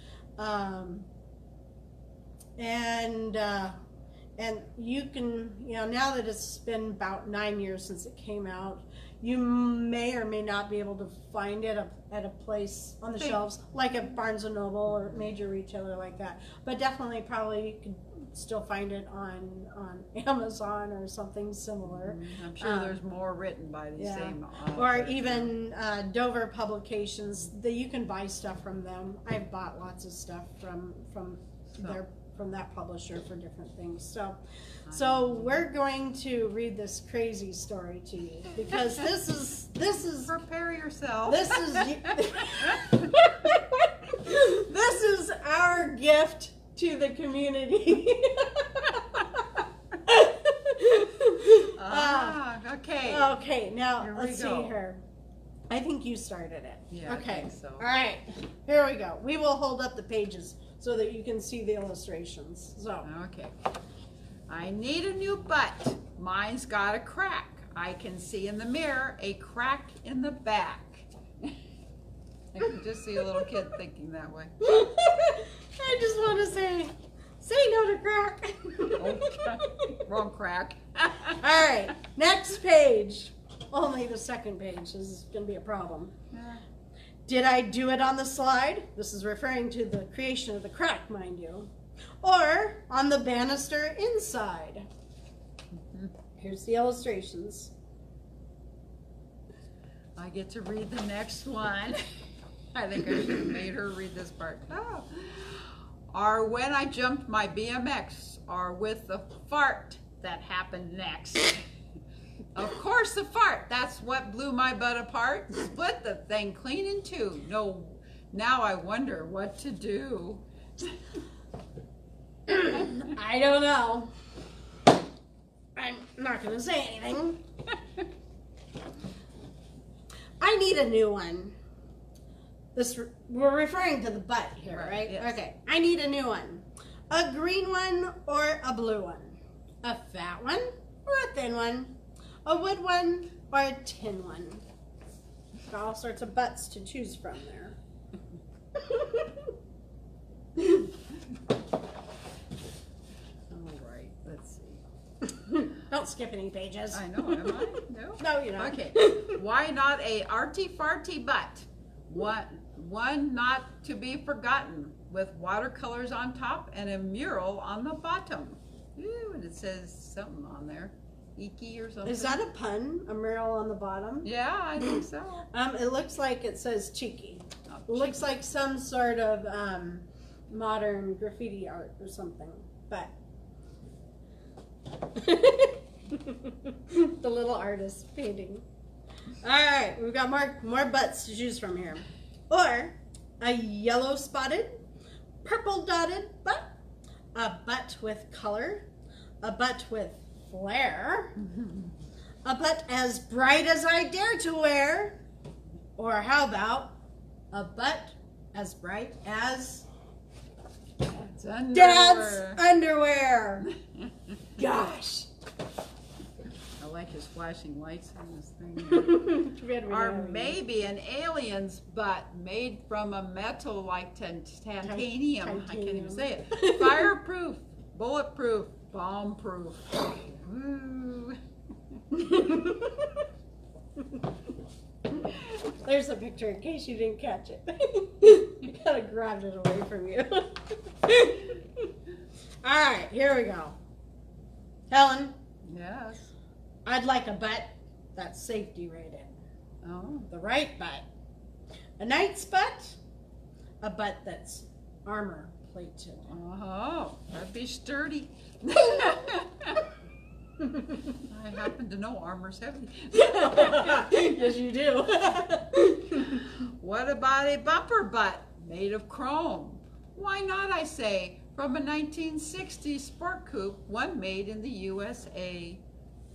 Speaker 3: And you can, you know, now that it's been about 9 years since it came out, you may or may not be able to find it at a place on the shelves, like a Barnes & Noble or major retailer like that. But definitely probably you could still find it on Amazon or something similar.
Speaker 2: I'm sure there's more written by the same
Speaker 3: or even Dover Publications. You can buy stuff from them. I've bought lots of stuff from that publisher for different things. So we're going to read this crazy story to you, because this is
Speaker 2: prepare yourself.
Speaker 3: This is our gift to the community. Okay, now let's see here. I think you started it.
Speaker 2: Yeah,
Speaker 3: okay.
Speaker 2: I think so.
Speaker 3: All right, here we go. We will hold up the pages so that you can see the illustrations. So.
Speaker 2: Okay. I need a new butt. Mine's got a crack. I can see in the mirror a crack in the back. I can just see a little kid thinking that way.
Speaker 3: I just want to say no to crack.
Speaker 2: Okay. Wrong crack.
Speaker 3: All right, next page. Only the second page is going to be a problem. Did I do it on the slide? This is referring to the creation of the crack, mind you. Or on the banister inside. Here's the illustrations.
Speaker 2: I get to read the next one. I think I should have made her read this part. Oh. Or when I jumped my BMX, or with the fart that happened next. Of course, the fart. That's what blew my butt apart. Split the thing clean in two. No, now I wonder what to do.
Speaker 3: I don't know. I'm not going to say anything. I need a new one. We're referring to the butt here, right?
Speaker 2: Yes.
Speaker 3: Okay. I need a new one. A green one or a blue one? A fat one or a thin one? A wood one or a tin one? Got all sorts of butts to choose from there.
Speaker 2: All right, let's see.
Speaker 3: Don't skip any pages.
Speaker 2: I know, am I? No?
Speaker 3: No, you're not.
Speaker 2: Okay. Why not a arty-farty butt? One not to be forgotten, with watercolors on top and a mural on the bottom. Ooh, and it says something on there. Icky or something.
Speaker 3: Is that a pun? A mural on the bottom?
Speaker 2: Yeah, I think so.
Speaker 3: It looks like it says cheeky.
Speaker 2: Oh,
Speaker 3: It looks like some sort of modern graffiti art or something. But the little artist painting. All right, we've got more butts to choose from here. Or a yellow spotted, purple dotted butt, a butt with color, a butt with flair, a butt as bright as I dare to wear, or how about a butt as bright as
Speaker 2: It's underwear.
Speaker 3: Dad's underwear? Gosh.
Speaker 2: I like his flashing lights on this thing.
Speaker 3: Or
Speaker 2: Or maybe an alien's butt made from a metal like titanium. I can't even say it. Fireproof, bulletproof, bomb-proof. Woo.
Speaker 3: There's a picture in case you didn't catch it. You gotta grab it away from you. All right, here we go. Helen,
Speaker 2: Yes.
Speaker 3: I'd like a butt that's safety rated.
Speaker 2: Oh.
Speaker 3: The right butt. A knight's butt. A butt that's armor plated.
Speaker 2: Oh, that'd be sturdy. I happen to know armor's heavy.
Speaker 3: Yes, you do.
Speaker 2: What about a bumper butt made of chrome? Why not, I say, from a 1960s sport coupe, one made in the USA.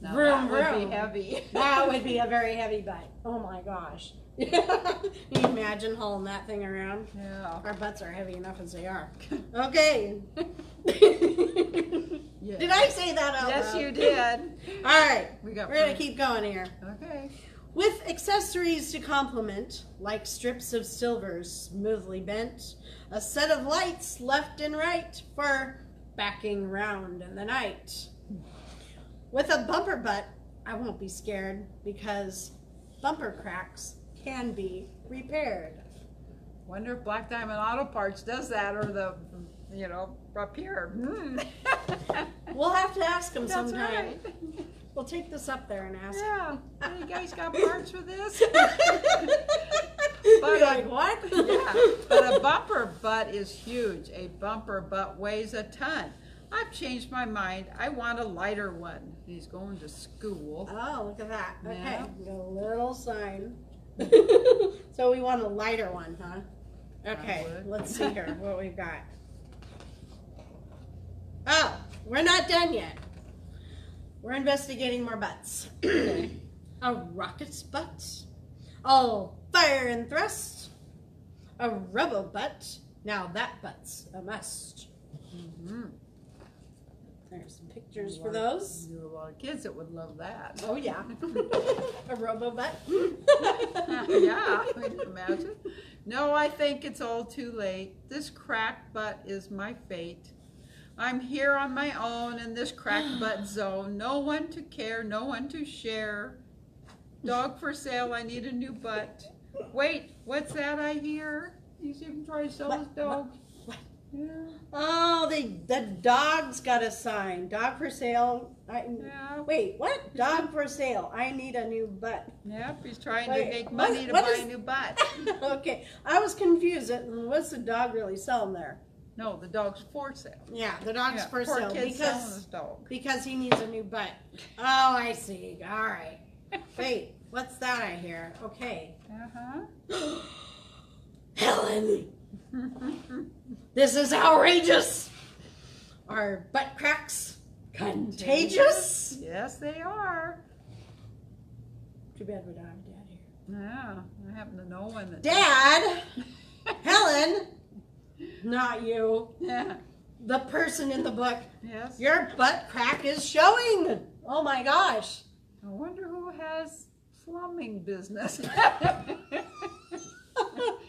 Speaker 2: Now
Speaker 3: Vroom,
Speaker 2: that would
Speaker 3: vroom.
Speaker 2: be heavy.
Speaker 3: That would be a very heavy butt. Oh my gosh. Can you imagine hauling that thing around?
Speaker 2: Yeah.
Speaker 3: Our butts are heavy enough as they are. Okay.
Speaker 2: Yeah.
Speaker 3: Did I say that out
Speaker 2: Yes,
Speaker 3: loud?
Speaker 2: you did.
Speaker 3: All right.
Speaker 2: We got
Speaker 3: We're going to
Speaker 2: proof.
Speaker 3: keep going here.
Speaker 2: Okay.
Speaker 3: With accessories to complement, like strips of silver smoothly bent, a set of lights left and right for backing round in the night. With a bumper butt, I won't be scared because bumper cracks can be repaired.
Speaker 2: Wonder if Black Diamond Auto Parts does that, or the, up here.
Speaker 3: We'll have to ask them
Speaker 2: That's
Speaker 3: sometime.
Speaker 2: right.
Speaker 3: We'll take this up there and ask.
Speaker 2: Yeah. You guys got parts for this?
Speaker 3: Be
Speaker 2: But
Speaker 3: like, what?
Speaker 2: Yeah, but a bumper butt is huge. A bumper butt weighs a ton. I've changed my mind. I want a lighter one. He's going to school.
Speaker 3: Oh, look at that. Okay,
Speaker 2: Yeah.
Speaker 3: got a little sign. So we want a lighter one, huh? Okay,
Speaker 2: would.
Speaker 3: let's see here what we've got. Oh, we're not done yet. We're investigating more butts. A rocket's butt. All fire and thrust. A rubber butt. Now that butt's a must.
Speaker 2: Mhm.
Speaker 3: There's some pictures for those.
Speaker 2: There are a lot of kids that would love that.
Speaker 3: Oh yeah. A robo butt.
Speaker 2: Yeah, I can imagine. No, I think it's all too late. This crack butt is my fate. I'm here on my own in this crack butt zone. No one to care, no one to share. Dog for sale, I need a new butt. Wait, what's that I hear? You see him try to sell his dog?
Speaker 3: What? Yeah. Oh,
Speaker 1: The dog's got a sign. Dog for sale.
Speaker 2: Yeah.
Speaker 1: Wait, what? Dog for sale. I need a new butt.
Speaker 2: Yep, he's trying
Speaker 1: Wait,
Speaker 2: to make money to
Speaker 1: what
Speaker 2: buy
Speaker 1: is-
Speaker 2: a new butt.
Speaker 1: Okay, I was confused. What's the dog really selling there?
Speaker 2: No, the dog's for sale.
Speaker 1: Yeah, the dog's
Speaker 2: Yeah,
Speaker 1: for
Speaker 2: poor
Speaker 1: sale
Speaker 2: kid's selling his dog.
Speaker 1: because he needs a new butt. Oh, I see. All right. Wait, what's that I hear? Okay.
Speaker 2: Uh-huh.
Speaker 1: Helen, this is outrageous. Are butt cracks contagious?
Speaker 2: Yes, they are.
Speaker 1: Too bad we don't have Dad here.
Speaker 2: Yeah, I happen to know one that.
Speaker 1: Dad, Helen, not you.
Speaker 2: Yeah.
Speaker 1: The person in the book.
Speaker 2: Yes.
Speaker 1: Your butt crack is showing. Oh my gosh.
Speaker 2: I wonder who has plumbing business.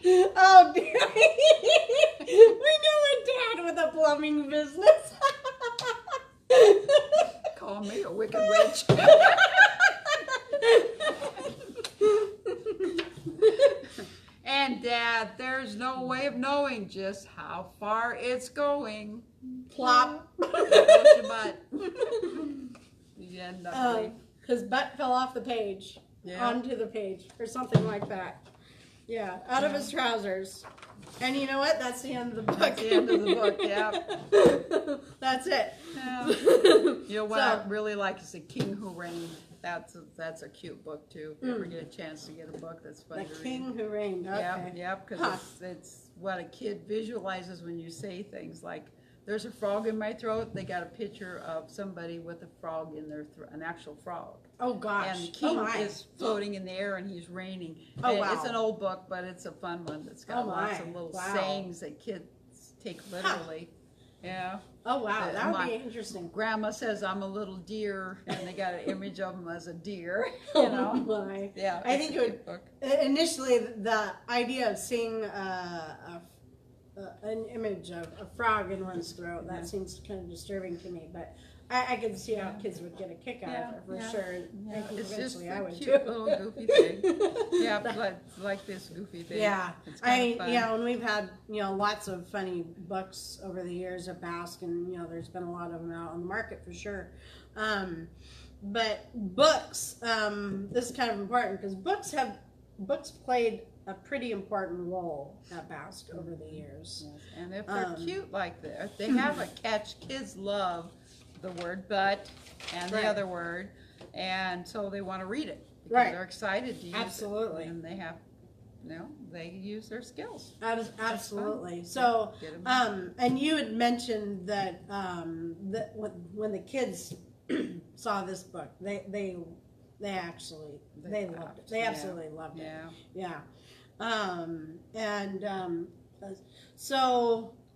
Speaker 1: Oh dear. We know a dad with a plumbing business.
Speaker 2: Call me a wicked witch. And Dad, there's no way of knowing just how far it's going.
Speaker 1: Plop.
Speaker 2: There goes your butt. You end up
Speaker 1: His butt fell off the page.
Speaker 2: Yeah.
Speaker 1: Onto the page or something like that. Yeah, out of his trousers. And you know what? That's the end of the book.
Speaker 2: That's the end of the book, yeah.
Speaker 1: That's it.
Speaker 2: Yeah. You know what I really like is The King Who Reigned. That's a cute book too. If you ever get a chance to get a book that's fun
Speaker 1: The
Speaker 2: to read.
Speaker 1: King Who Reigned. Okay.
Speaker 2: Yep, because it's what a kid visualizes when you say things like, "There's a frog in my throat." They got a picture of somebody with a frog in their throat, an actual frog.
Speaker 1: Oh gosh.
Speaker 2: And the king
Speaker 1: my.
Speaker 2: is floating in the air and he's reigning.
Speaker 1: Oh,
Speaker 2: And
Speaker 1: wow.
Speaker 2: It's an old book, but it's a fun one that's got
Speaker 1: Oh,
Speaker 2: lots
Speaker 1: my.
Speaker 2: of little
Speaker 1: Wow.
Speaker 2: sayings that kids take literally. Yeah.
Speaker 1: Oh wow, that would
Speaker 2: my-
Speaker 1: be interesting.
Speaker 2: Grandma says I'm a little deer, and they got an image of him as a deer. You
Speaker 1: Oh
Speaker 2: know.
Speaker 1: my.
Speaker 2: Yeah.
Speaker 1: I
Speaker 2: it's
Speaker 1: think
Speaker 2: a
Speaker 1: it
Speaker 2: cute book.
Speaker 1: Initially, the idea of seeing an image of a frog in one's throat, that seems kind of disturbing to me, but I can see how kids would get a kick out of it for sure. And I think
Speaker 2: It's just
Speaker 1: eventually I
Speaker 2: a
Speaker 1: would
Speaker 2: cute
Speaker 1: too.
Speaker 2: little goofy thing. Yeah, like this goofy thing.
Speaker 1: Yeah,
Speaker 2: It's kind of fun.
Speaker 1: and we've had lots of funny books over the years at BASK, and there's been a lot of them out on the market for sure. But books, this is kind of important because books played a pretty important role at BASK over the years.
Speaker 2: Yes. And if they're cute like that, they have a catch. Kids love the word "but" and the
Speaker 1: Right.
Speaker 2: other word, and so they want to read it because
Speaker 1: Right.
Speaker 2: they're excited to use
Speaker 1: Absolutely.
Speaker 2: it, and they have, they use their skills.
Speaker 1: Absolutely. So,
Speaker 2: Get 'em.
Speaker 1: and you had mentioned that that when the kids saw this book, they actually
Speaker 2: They
Speaker 1: loved it.
Speaker 2: laughed.
Speaker 1: They
Speaker 2: Yeah.
Speaker 1: absolutely loved it.
Speaker 2: Yeah.
Speaker 1: Yeah.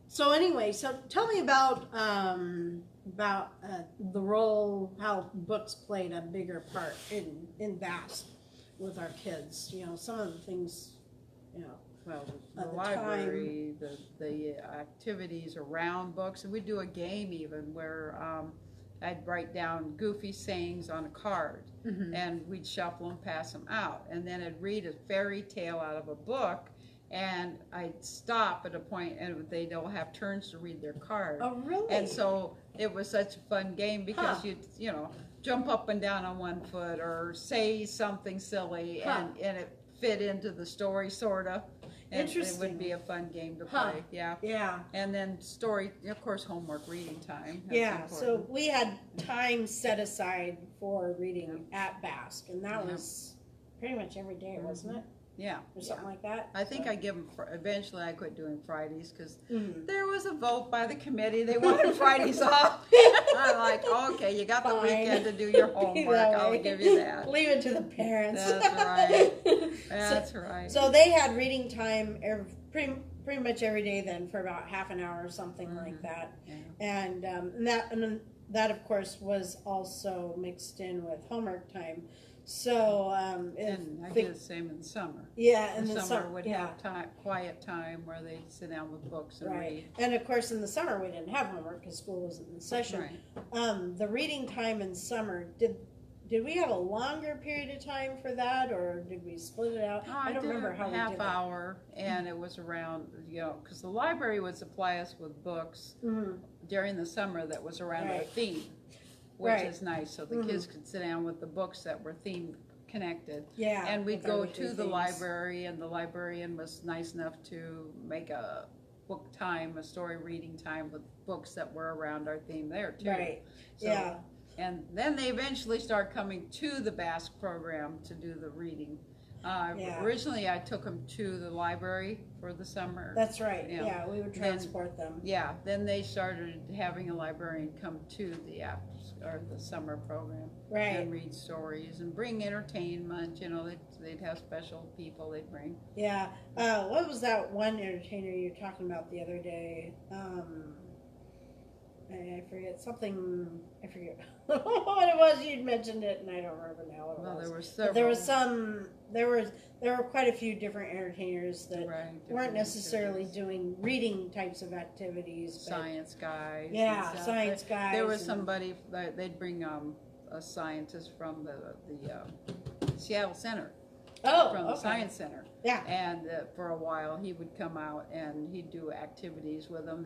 Speaker 1: So anyway, so tell me about the role, how books played a bigger part in BASK with our kids. Some of the things,
Speaker 2: Well, the
Speaker 1: At the
Speaker 2: library, the activities around books, and we do a game even where I'd write down goofy sayings on a card, and we'd shuffle them, pass them out, and then I'd read a fairy tale out of a book, and I'd stop at a point, and they'd all have turns to read their card.
Speaker 1: Oh, really?
Speaker 2: And so it was such a fun game because
Speaker 1: Huh.
Speaker 2: you'd jump up and down on one foot or say something silly,
Speaker 1: Huh.
Speaker 2: and it fit into the story sort of. And it
Speaker 1: Interesting.
Speaker 2: would be a fun game to
Speaker 1: Huh.
Speaker 2: play. Yeah.
Speaker 1: Yeah.
Speaker 2: And then story, of course, homework reading time. That's
Speaker 1: Yeah, so
Speaker 2: important.
Speaker 1: we had time set aside for reading at BASK, and that was pretty much every day, wasn't it?
Speaker 2: Yeah.
Speaker 1: Or something like that?
Speaker 2: I think I give them, eventually I quit doing Fridays because
Speaker 1: Mhm.
Speaker 2: there was a vote by the committee. They wanted Fridays off. I'm like, okay, you got the
Speaker 1: Fine.
Speaker 2: weekend to do your homework.
Speaker 1: That
Speaker 2: I'll
Speaker 1: way.
Speaker 2: give you that.
Speaker 1: Leave it to the parents.
Speaker 2: That's right. That's right.
Speaker 1: So they had reading time pretty much every day then for about half an hour or something like that.
Speaker 2: Yeah.
Speaker 1: And that of course was also mixed in with homework time. So
Speaker 2: And I did the same in the summer.
Speaker 1: yeah,
Speaker 2: In
Speaker 1: in
Speaker 2: the summer would
Speaker 1: yeah.
Speaker 2: have quiet time where they sit down with books and
Speaker 1: Right,
Speaker 2: read.
Speaker 1: and of course in the summer we didn't have homework because school wasn't in session.
Speaker 2: Right.
Speaker 1: The reading time in summer, did
Speaker 3: did we have a longer period of time for that, or did we split it out? I don't remember how we did it.
Speaker 2: Half hour, and it was around, because the library would supply us with books during the summer that was around our theme, which is nice. So the kids could sit down with the books that were theme connected.
Speaker 3: Yeah.
Speaker 2: And we'd go to the library, and the librarian was nice enough to make a book time, a story reading time with books that were around our theme there too.
Speaker 3: Right.
Speaker 2: So, and then they eventually start coming to the BASK program to do the reading. Originally, I took them to the library for the summer.
Speaker 3: That's right. Yeah, we would transport them.
Speaker 2: Yeah, then they started having a librarian come to the summer program and read stories and bring entertainment. They'd have special people they'd bring.
Speaker 3: Yeah. What was that one entertainer you were talking about the other day? I forget something. I forget what it was. You'd mentioned it, and I don't remember now what it was.
Speaker 2: There were several.
Speaker 3: But there was some. There were quite a few different entertainers that weren't necessarily doing reading types of activities. But
Speaker 2: science guys.
Speaker 3: Yeah, science guys.
Speaker 2: There was somebody. They'd bring a scientist from the Seattle Center. From the Science Center.
Speaker 3: Yeah.
Speaker 2: And for a while, he would come out and he'd do activities with them.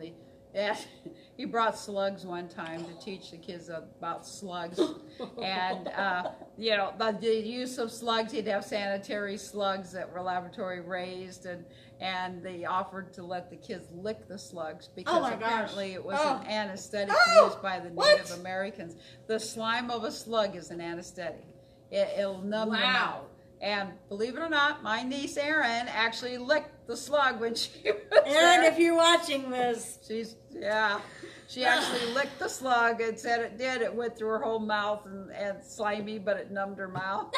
Speaker 2: He brought slugs one time to teach the kids about slugs, and the use of slugs. He'd have sanitary slugs that were laboratory raised, and they offered to let the kids lick the slugs because apparently it was an anesthetic used by the Native Americans. The slime of a slug is an anesthetic. It'll numb them out. And believe it or not, my niece Erin actually licked the slug when she was
Speaker 3: Erin,
Speaker 2: there.
Speaker 3: if you're watching this.
Speaker 2: She actually licked the slug and said it did. It went through her whole mouth and slimy, but it numbed her mouth.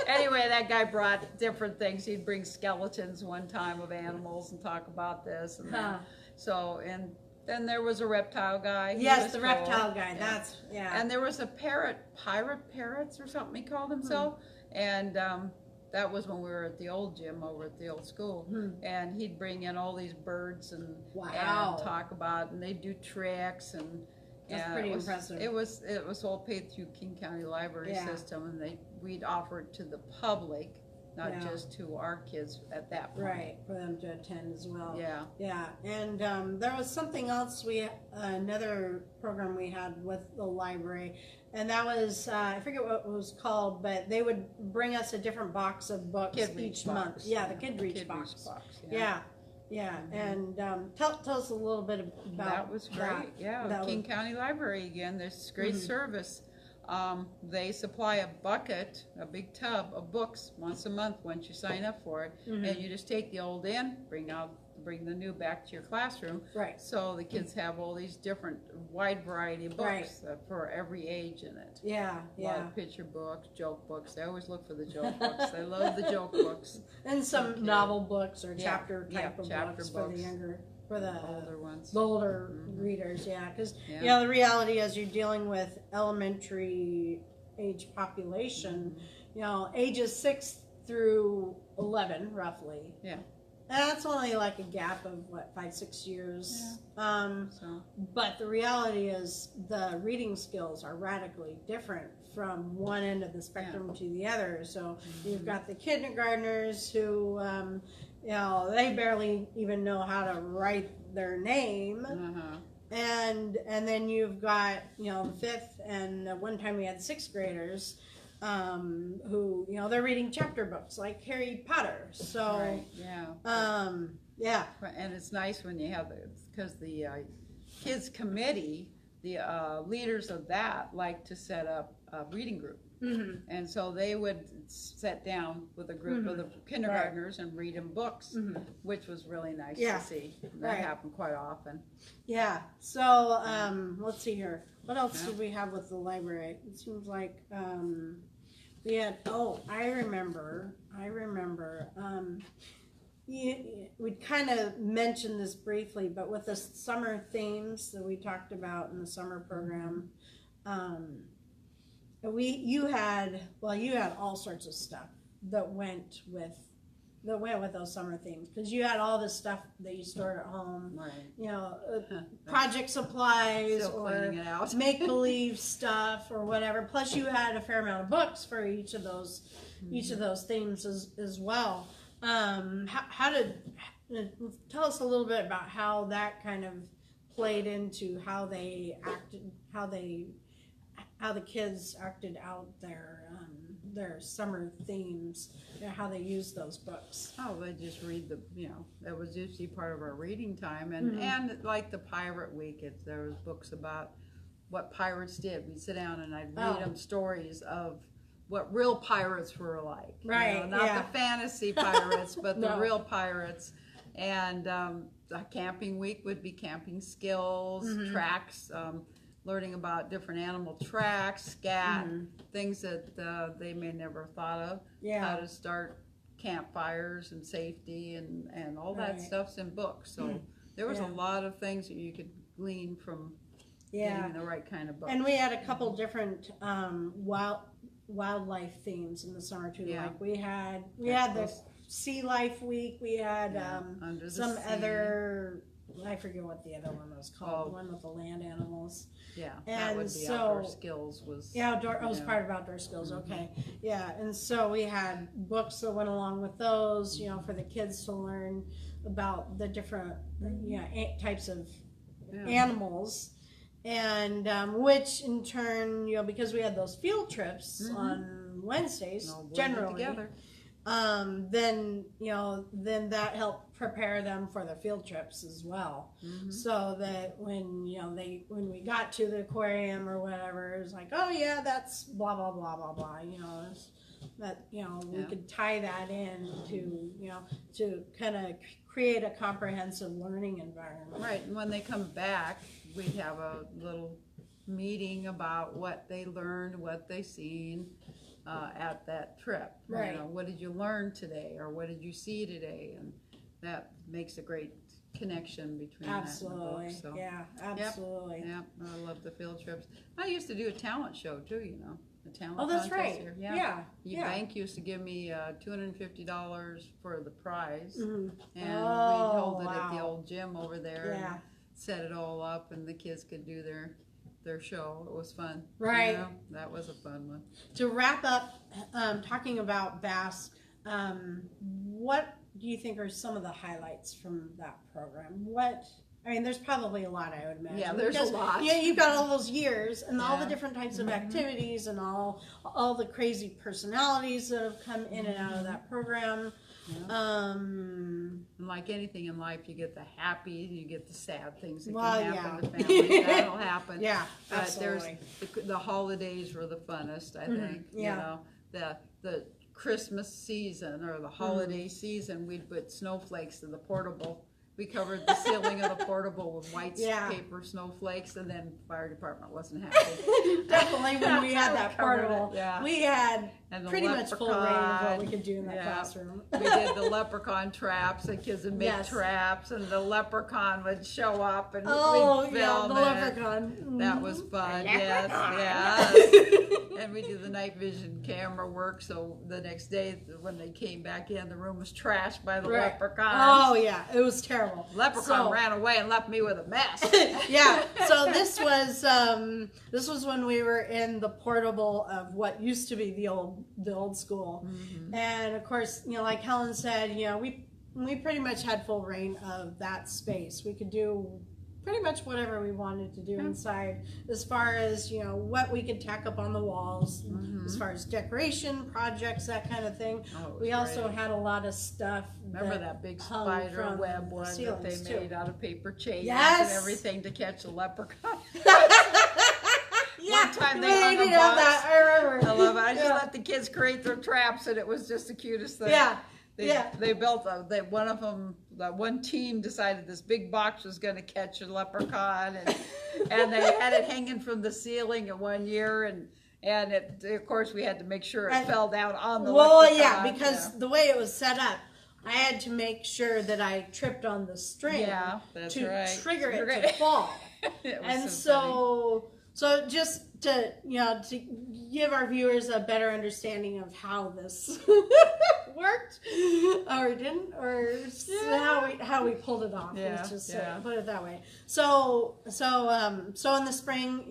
Speaker 2: Anyway, that guy brought different things. He'd bring skeletons one time of animals and talk about this. And then there was a reptile guy.
Speaker 3: Yes, the reptile guy. That's,
Speaker 2: And there was a pirate parrots or something he called himself. And that was when we were at the old gym over at the old school. And he'd bring in all these birds and talk about, and they'd do tricks. And
Speaker 3: that's pretty impressive.
Speaker 2: It was all paid through King County Library System, and we'd offer it to the public, not just to our kids at that point.
Speaker 3: Right, for them to attend as well.
Speaker 2: Yeah.
Speaker 3: And there was something else, another program we had with the library, and that was, I forget what it was called, but they would bring us a different box of books each month. Yeah, the Kid Reach box. Yeah. And tell us a little bit about
Speaker 2: that. Was great. King County Library again. There's great service. They supply a bucket, a big tub of books once a month once you sign up for it, and you just take the old in, bring the new back to your classroom.
Speaker 3: Right.
Speaker 2: So the kids have all these different, wide variety of books for every age in it.
Speaker 3: Yeah.
Speaker 2: A lot of picture books, joke books. They always look for the joke books. They love the joke books.
Speaker 3: And some novel books or chapter type of books for the younger. For the
Speaker 2: older ones,
Speaker 3: the older readers, because the reality is you're dealing with elementary age population, ages 6 through 11 roughly.
Speaker 2: Yeah.
Speaker 3: And that's only like a gap of 5-6 years. But the reality is the reading skills are radically different from one end of the spectrum to the other. So you've got the kindergartners who they barely even know how to write their name. And then you've got, the 5th, and one time we had 6th graders who, they're reading chapter books like Harry Potter. So,
Speaker 2: and it's nice when you have because the kids committee, the leaders of that like to set up a reading group. And so they would sit down with a group of the kindergartners and read them books, which was really nice to see. That happened quite often. Yeah. So let's see here. What else did we have with the library? It seems like we had. Oh, I remember. We'd kind of mentioned this briefly, but with the summer themes that we talked about in the summer program. You had all sorts of stuff that went with
Speaker 3: that went with those summer themes, because you had all this stuff that you stored at home,
Speaker 2: Right.
Speaker 3: you know, project supplies
Speaker 2: Still
Speaker 3: or
Speaker 2: cleaning it out.
Speaker 3: make believe stuff or whatever. Plus, you had a fair amount of books for each of those themes as well. How did tell us a little bit about how that kind of played into how they acted, how the kids acted out their summer themes, you know, how they used those books.
Speaker 2: Oh, they just read that was usually part of our reading time, and like the Pirate Week, there was books about what pirates did. We'd sit down and I'd read them stories of what real pirates were like.
Speaker 3: Right,
Speaker 2: You know, not the fantasy pirates, but the real pirates. And the camping week would be camping skills, tracks, learning about different animal tracks, scat, things that they may never have thought of, how to start campfires and safety and all that stuff's in books. So there was a lot of things that you could glean from getting the right kind of book.
Speaker 3: And we had a couple different wildlife themes in the summer too. Like we had the sea life week. We had some other, I forget what the other one was called. The one with the land animals.
Speaker 2: Yeah,
Speaker 3: and
Speaker 2: that would be outdoor skills was.
Speaker 3: Yeah, it was part of outdoor skills. Okay, yeah, and so we had books that went along with those, you know, for the kids to learn about the different, types of animals, and which in turn, you know, because we had those field trips on Wednesdays generally.
Speaker 2: Together.
Speaker 3: Then that helped prepare them for the field trips as well. So that when we got to the aquarium or whatever, it was like, oh yeah, that's blah blah blah blah blah. You know, we could tie that in to kind of create a comprehensive learning environment.
Speaker 2: Right, and when they come back, we'd have a little meeting about what they learned, what they seen. At that trip,
Speaker 3: right?
Speaker 2: You know, what did you learn today, or what did you see today, and that makes a great connection between
Speaker 3: absolutely.
Speaker 2: That and the book. So.
Speaker 3: Yeah, absolutely.
Speaker 2: Yep, I love the field trips. I used to do a talent show too. You know, a talent.
Speaker 3: Oh, that's
Speaker 2: contest
Speaker 3: right.
Speaker 2: Here. Bank used to give me $250 for the prize, and we'd hold it at the old gym over there. And set it all up, and the kids could do their show. It was fun.
Speaker 3: Right.
Speaker 2: You know, that was a fun one.
Speaker 3: To wrap up, talking about BASK, what do you think are some of the highlights from that program? There's probably a lot, I would imagine.
Speaker 2: Yeah, there's a lot.
Speaker 3: Yeah, you've got all those years and all the different types of activities and all the crazy personalities that have come in and out of that program.
Speaker 2: Yeah. And like anything in life, you get the happy, you get the sad things that can happen to families. That'll happen.
Speaker 3: Yeah,
Speaker 2: but
Speaker 3: absolutely.
Speaker 2: There's the holidays were the funnest, I think.
Speaker 3: Yeah.
Speaker 2: You know, the Christmas season or the holiday season, we'd put snowflakes in the portable. We covered the ceiling of the portable with white paper snowflakes, and then fire department wasn't happy.
Speaker 3: Definitely when we had that portable, we had pretty much full reign of what we could do in that classroom.
Speaker 2: We did the leprechaun traps, the kids would make traps, and the leprechaun would show up, and we'd film
Speaker 3: the leprechaun.
Speaker 2: That was fun, yes. And we did the night vision camera work, so the next day when they came back in, the room was trashed by the leprechauns.
Speaker 3: Oh yeah, it was terrible.
Speaker 2: Leprechaun ran away and left me with a mess.
Speaker 3: So this was when we were in the portable of what used to be the old school, and of course, you know, like Helen said, you know, we pretty much had full reign of that space. We could do pretty much whatever we wanted to do inside, as far as, you know, what we could tack up on the walls, as far as decoration projects, that kind of thing. We also had a lot of stuff.
Speaker 2: Remember that big spider web one that they made out of paper chains and everything to catch a leprechaun? One time they hung a box.
Speaker 3: I remember.
Speaker 2: I love it. I just let the kids create their traps, and it was just the cutest thing. They built one of them. That one team decided this big box was going to catch a leprechaun, and they had it hanging from the ceiling in one year, and of course we had to make sure it fell down on the leprechaun.
Speaker 3: Because the way it was set up, I had to make sure that I tripped on the string to trigger it to fall. And so just to give our viewers a better understanding of how this
Speaker 1: worked or it didn't, or how we pulled it off.
Speaker 2: Yeah,
Speaker 1: Let's just
Speaker 2: yeah.
Speaker 1: put it that way. So in the spring,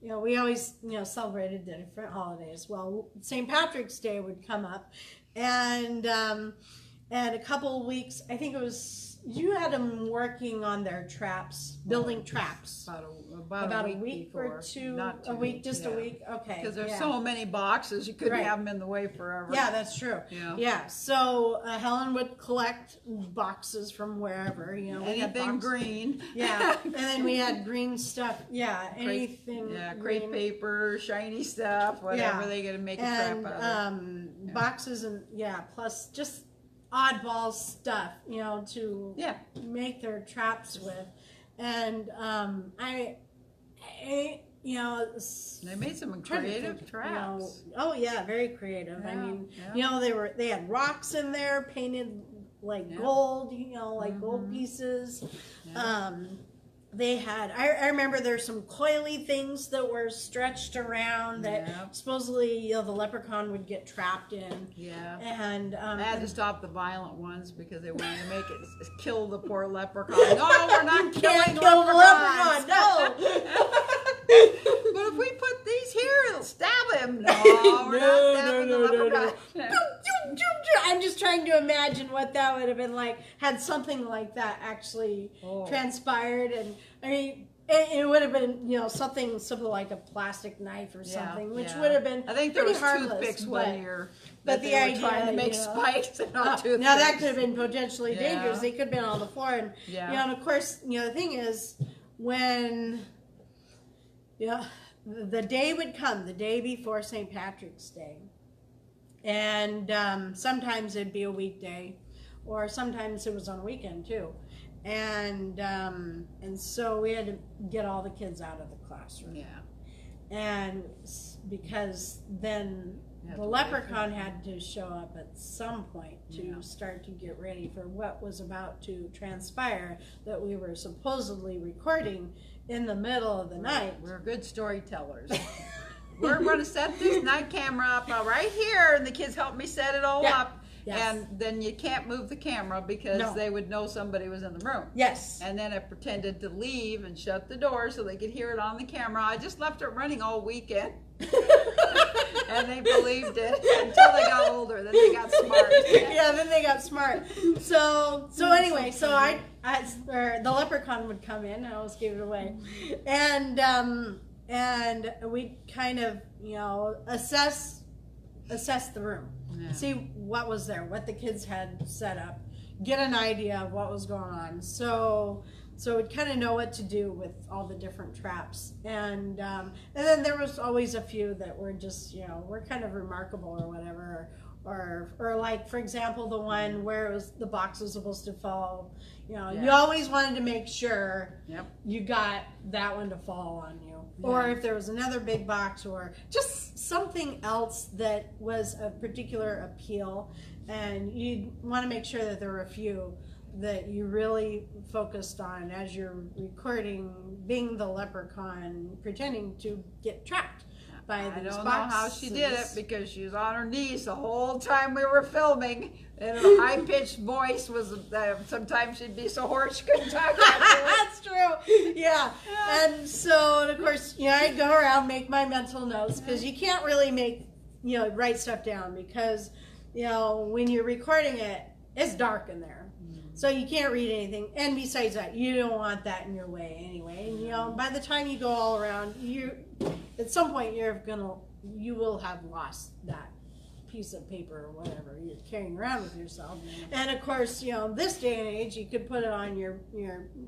Speaker 1: we always celebrated the different holidays. Well, St. Patrick's Day would come up, and a couple of weeks, I think it was. You had them working on their traps, building traps.
Speaker 2: About a week
Speaker 1: or
Speaker 2: before.
Speaker 1: two,
Speaker 2: Not
Speaker 1: a
Speaker 2: 2
Speaker 1: week,
Speaker 2: weeks,
Speaker 1: just a week. Okay,
Speaker 2: Because there's
Speaker 1: yeah.
Speaker 2: so many boxes, you couldn't
Speaker 1: Right.
Speaker 2: have them in the way forever.
Speaker 1: Yeah, that's true.
Speaker 2: Yeah.
Speaker 1: So Helen would collect boxes from wherever. We had
Speaker 2: Anything
Speaker 1: boxes.
Speaker 2: green.
Speaker 1: Yeah, and then we had green stuff. Yeah, anything.
Speaker 2: Crepe
Speaker 1: green.
Speaker 2: paper, shiny stuff, whatever
Speaker 1: Yeah.
Speaker 2: they gonna make a
Speaker 1: And
Speaker 2: trap out of.
Speaker 1: boxes and plus just oddball stuff, to make their traps with. And
Speaker 2: They made some creative traps.
Speaker 1: oh yeah, very creative. I mean, they had rocks in there painted like gold, like gold pieces.
Speaker 2: Yeah.
Speaker 1: They had, I remember there's some coily things that were stretched around that supposedly the leprechaun would get trapped in.
Speaker 2: Yeah.
Speaker 1: And
Speaker 2: I had to stop the violent ones because they wanted to make it kill the poor leprechaun. No, we're not killing
Speaker 1: kill the
Speaker 2: leprechauns.
Speaker 1: leprechaun, no.
Speaker 2: But if we put these here, it'll stab him. No, we're not stabbing the leprechaun.
Speaker 1: I'm just trying to imagine what that would have been like had something like that actually transpired. And I mean, it would have been, something simple like a plastic knife or something, which would have been
Speaker 2: I think there was
Speaker 1: harmless,
Speaker 2: toothpicks one year.
Speaker 1: But
Speaker 2: They
Speaker 1: the
Speaker 2: were
Speaker 1: idea,
Speaker 2: trying to make spikes and not toothpicks.
Speaker 1: now that could have been potentially
Speaker 2: Yeah.
Speaker 1: dangerous. They could have been on the floor, and and of course, the thing is when the day would come, the day before St. Patrick's Day, and sometimes it'd be a weekday, or sometimes it was on a weekend too, and so we had to get all the kids out of the classroom.
Speaker 2: Yeah.
Speaker 1: And because then the leprechaun had to show up at some point to start to get ready for what was about to transpire, that we were supposedly recording in the middle of the night.
Speaker 2: We're good storytellers. We're going to set this night camera up right here, and the kids helped me set it all up.
Speaker 1: Yes.
Speaker 2: And then you can't move the camera because they would know somebody was in the room.
Speaker 1: Yes.
Speaker 2: And then I pretended to leave and shut the door so they could hear it on the camera. I just left it running all weekend. And they believed it until they got older. Then they got smart.
Speaker 1: Then they got smart. So anyway, so the leprechaun would come in. I almost gave it away, and we kind of assess the room, see what was there, what the kids had set up, get an idea of what was going on. So we'd kind of know what to do with all the different traps, and then there was always a few that were just were kind of remarkable or whatever, or like, for example, the one where it was the box was supposed to fall. You always wanted to make sure you got that one to fall on you, or if there was another big box, or just something else that was of particular appeal, and you want to make sure that there were a few that you really focused on as you're recording, being the leprechaun pretending to get trapped by these boxes. I don't know how
Speaker 2: she did it, because she was on her knees the whole time we were filming, and her high-pitched voice was, sometimes she'd be so hoarse she couldn't talk.
Speaker 1: That's true. Yeah. And so, and of course, I'd go around, make my mental notes, because you can't really write stuff down, because, when you're recording it, it's dark in there. So you can't read anything, and besides that, you don't want that in your way anyway. And by the time you go all around, at some point you will have lost that piece of paper or whatever you're carrying around with yourself. And of course, this day and age, you could put it on your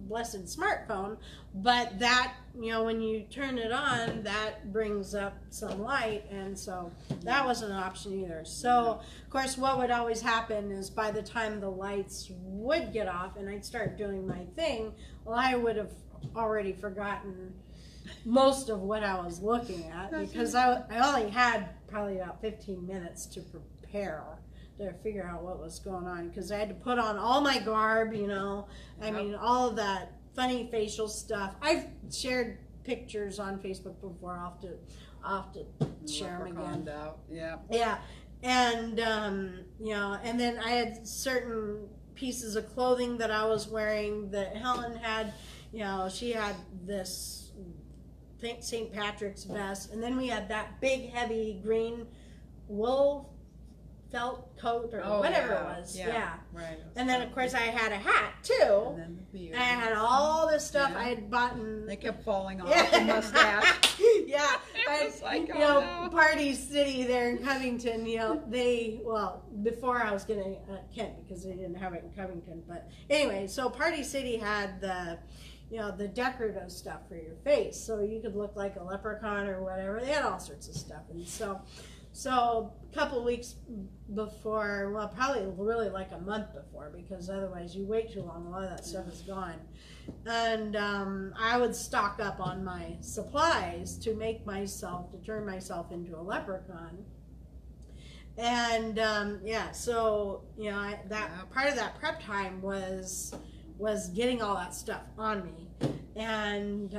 Speaker 1: blessed smartphone, but that, when you turn it on, that brings up some light, and so that wasn't an option either. So, of course, what would always happen is by the time the lights would get off and I'd start doing my thing, well, I would have already forgotten most of what I was looking at, because I only had probably about 15 minutes to prepare, to figure out what was going on, because I had to put on all my garb, I mean, all of that funny facial stuff. I've shared pictures on Facebook before. I'll have to share them again.
Speaker 2: Yeah.
Speaker 1: Yeah.
Speaker 3: and you know, and then I had certain pieces of clothing that I was wearing that Helen had. You know, she had this St. Patrick's vest, and then we had that big heavy green wool felt coat or whatever it was. Yeah.
Speaker 2: Right.
Speaker 3: And then of course I had a hat too.
Speaker 2: And then the beard.
Speaker 3: And I had all this stuff I had bought in.
Speaker 2: They kept falling off the mustache.
Speaker 3: Yeah.
Speaker 2: It was like,
Speaker 3: you
Speaker 2: oh,
Speaker 3: know,
Speaker 2: no.
Speaker 3: Party City there in Covington, you know, before I was getting Kent, because they didn't have it in Covington. But anyway, so Party City had the, you know, the decorative stuff for your face. So you could look like a leprechaun or whatever. They had all sorts of stuff. And so a couple weeks before, well, probably really like a month before, because otherwise you wait too long, a lot of that stuff is gone. And I would stock up on my supplies to turn myself into a leprechaun. And yeah, so, you know, part of that prep time was getting all that stuff on me. And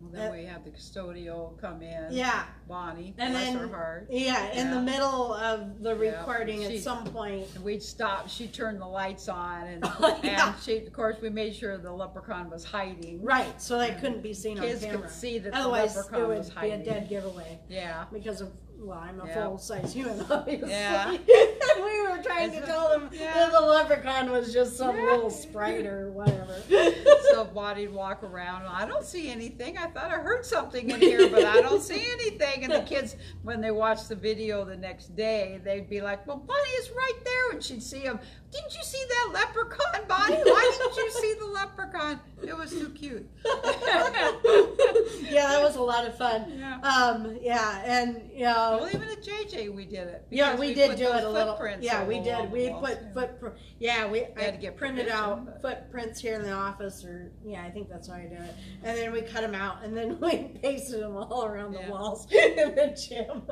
Speaker 2: well, then we had the custodial come in.
Speaker 3: Yeah.
Speaker 2: Bonnie,
Speaker 3: and
Speaker 2: bless
Speaker 3: then,
Speaker 2: her heart.
Speaker 3: Yeah, in the middle of the recording
Speaker 2: She-
Speaker 3: at some point.
Speaker 2: And we'd stop. She turned the lights on, and
Speaker 3: Yeah.
Speaker 2: and she, of course, we made sure the leprechaun was hiding.
Speaker 3: Right, so they couldn't be seen
Speaker 2: Kids
Speaker 3: on camera.
Speaker 2: could see that
Speaker 3: Otherwise,
Speaker 2: the leprechaun
Speaker 3: it would
Speaker 2: was
Speaker 3: be
Speaker 2: hiding.
Speaker 3: a dead giveaway.
Speaker 2: Yeah.
Speaker 3: Because of, well, I'm a
Speaker 2: Yeah.
Speaker 3: full-size human, obviously.
Speaker 2: Yeah.
Speaker 3: And we were trying to
Speaker 2: It's-
Speaker 3: tell them
Speaker 2: yeah.
Speaker 3: that the leprechaun was just some
Speaker 2: Yeah.
Speaker 3: little sprite or whatever.
Speaker 2: So Bonnie'd walk around. I don't see anything. I thought I heard something in here, but I don't see anything. And the kids, when they watched the video the next day, they'd be like, "Well, Bonnie is right there," and she'd see him. "Didn't you see that leprechaun, Bonnie? Why didn't you see the leprechaun? It was too cute."
Speaker 3: Yeah, that was a lot of fun.
Speaker 2: Yeah.
Speaker 3: Yeah, and you know.
Speaker 2: Well, even at JJ we did it.
Speaker 3: Yeah,
Speaker 2: because
Speaker 3: we did
Speaker 2: put
Speaker 3: do
Speaker 2: those
Speaker 3: it a little.
Speaker 2: footprints
Speaker 3: Yeah,
Speaker 2: all
Speaker 3: we
Speaker 2: along
Speaker 3: did.
Speaker 2: the
Speaker 3: We
Speaker 2: walls,
Speaker 3: put
Speaker 2: yeah.
Speaker 3: footprint. Yeah, I
Speaker 2: had to get
Speaker 3: printed
Speaker 2: permission,
Speaker 3: out
Speaker 2: but-
Speaker 3: footprints here in the office, or yeah, I think that's how I did it. And then we cut them out, and then we pasted them all around the
Speaker 2: Yeah.
Speaker 3: walls in the gym.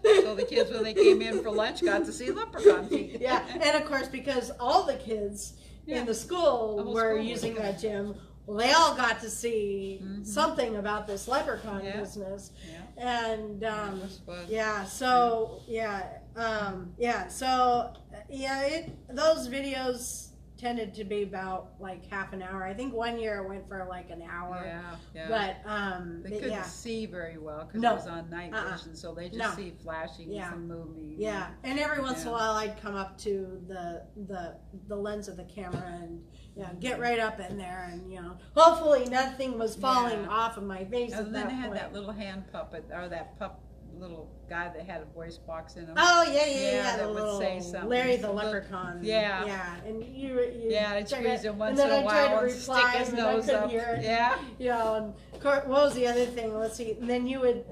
Speaker 2: So the kids, when they came in for lunch, got to see leprechaun feet.
Speaker 3: Yeah, and of course, because all the kids
Speaker 2: Yeah.
Speaker 3: in the school
Speaker 2: The whole
Speaker 3: were
Speaker 2: school was
Speaker 3: using
Speaker 2: there.
Speaker 3: that gym, well, they all got to see
Speaker 2: Mhm.
Speaker 3: something about this leprechaun
Speaker 2: Yeah.
Speaker 3: business.
Speaker 2: Yeah.
Speaker 3: And
Speaker 2: That was fun.
Speaker 3: yeah, so those videos tended to be about like half an hour. I think one year it went for like an hour.
Speaker 2: Yeah, yeah.
Speaker 3: But
Speaker 2: They couldn't
Speaker 3: yeah.
Speaker 2: see very well because
Speaker 3: No.
Speaker 2: it was on night vision, so they just
Speaker 3: No.
Speaker 2: see flashing
Speaker 3: Yeah.
Speaker 2: and moving.
Speaker 3: Yeah, and every once in a
Speaker 2: Yeah.
Speaker 3: while I'd come up to the lens of the camera and get right up in there, and hopefully nothing was falling
Speaker 2: Yeah.
Speaker 3: off of my face at
Speaker 2: And
Speaker 3: that
Speaker 2: then they had
Speaker 3: point.
Speaker 2: that little hand puppet, or that little guy that had a voice box in him.
Speaker 3: Oh yeah,
Speaker 2: Yeah,
Speaker 3: the
Speaker 2: that would
Speaker 3: little
Speaker 2: say something.
Speaker 3: Larry the
Speaker 2: Look-
Speaker 3: leprechaun.
Speaker 2: Yeah.
Speaker 3: yeah, and you
Speaker 2: Yeah, I'd
Speaker 3: check
Speaker 2: squeeze
Speaker 3: it,
Speaker 2: him once
Speaker 3: and then
Speaker 2: in a
Speaker 3: I'd try
Speaker 2: while
Speaker 3: to
Speaker 2: and stick
Speaker 3: reply,
Speaker 2: his
Speaker 3: and I
Speaker 2: nose
Speaker 3: couldn't
Speaker 2: up.
Speaker 3: hear it.
Speaker 2: Yeah.
Speaker 3: And what was the other thing? Let's see. And then you would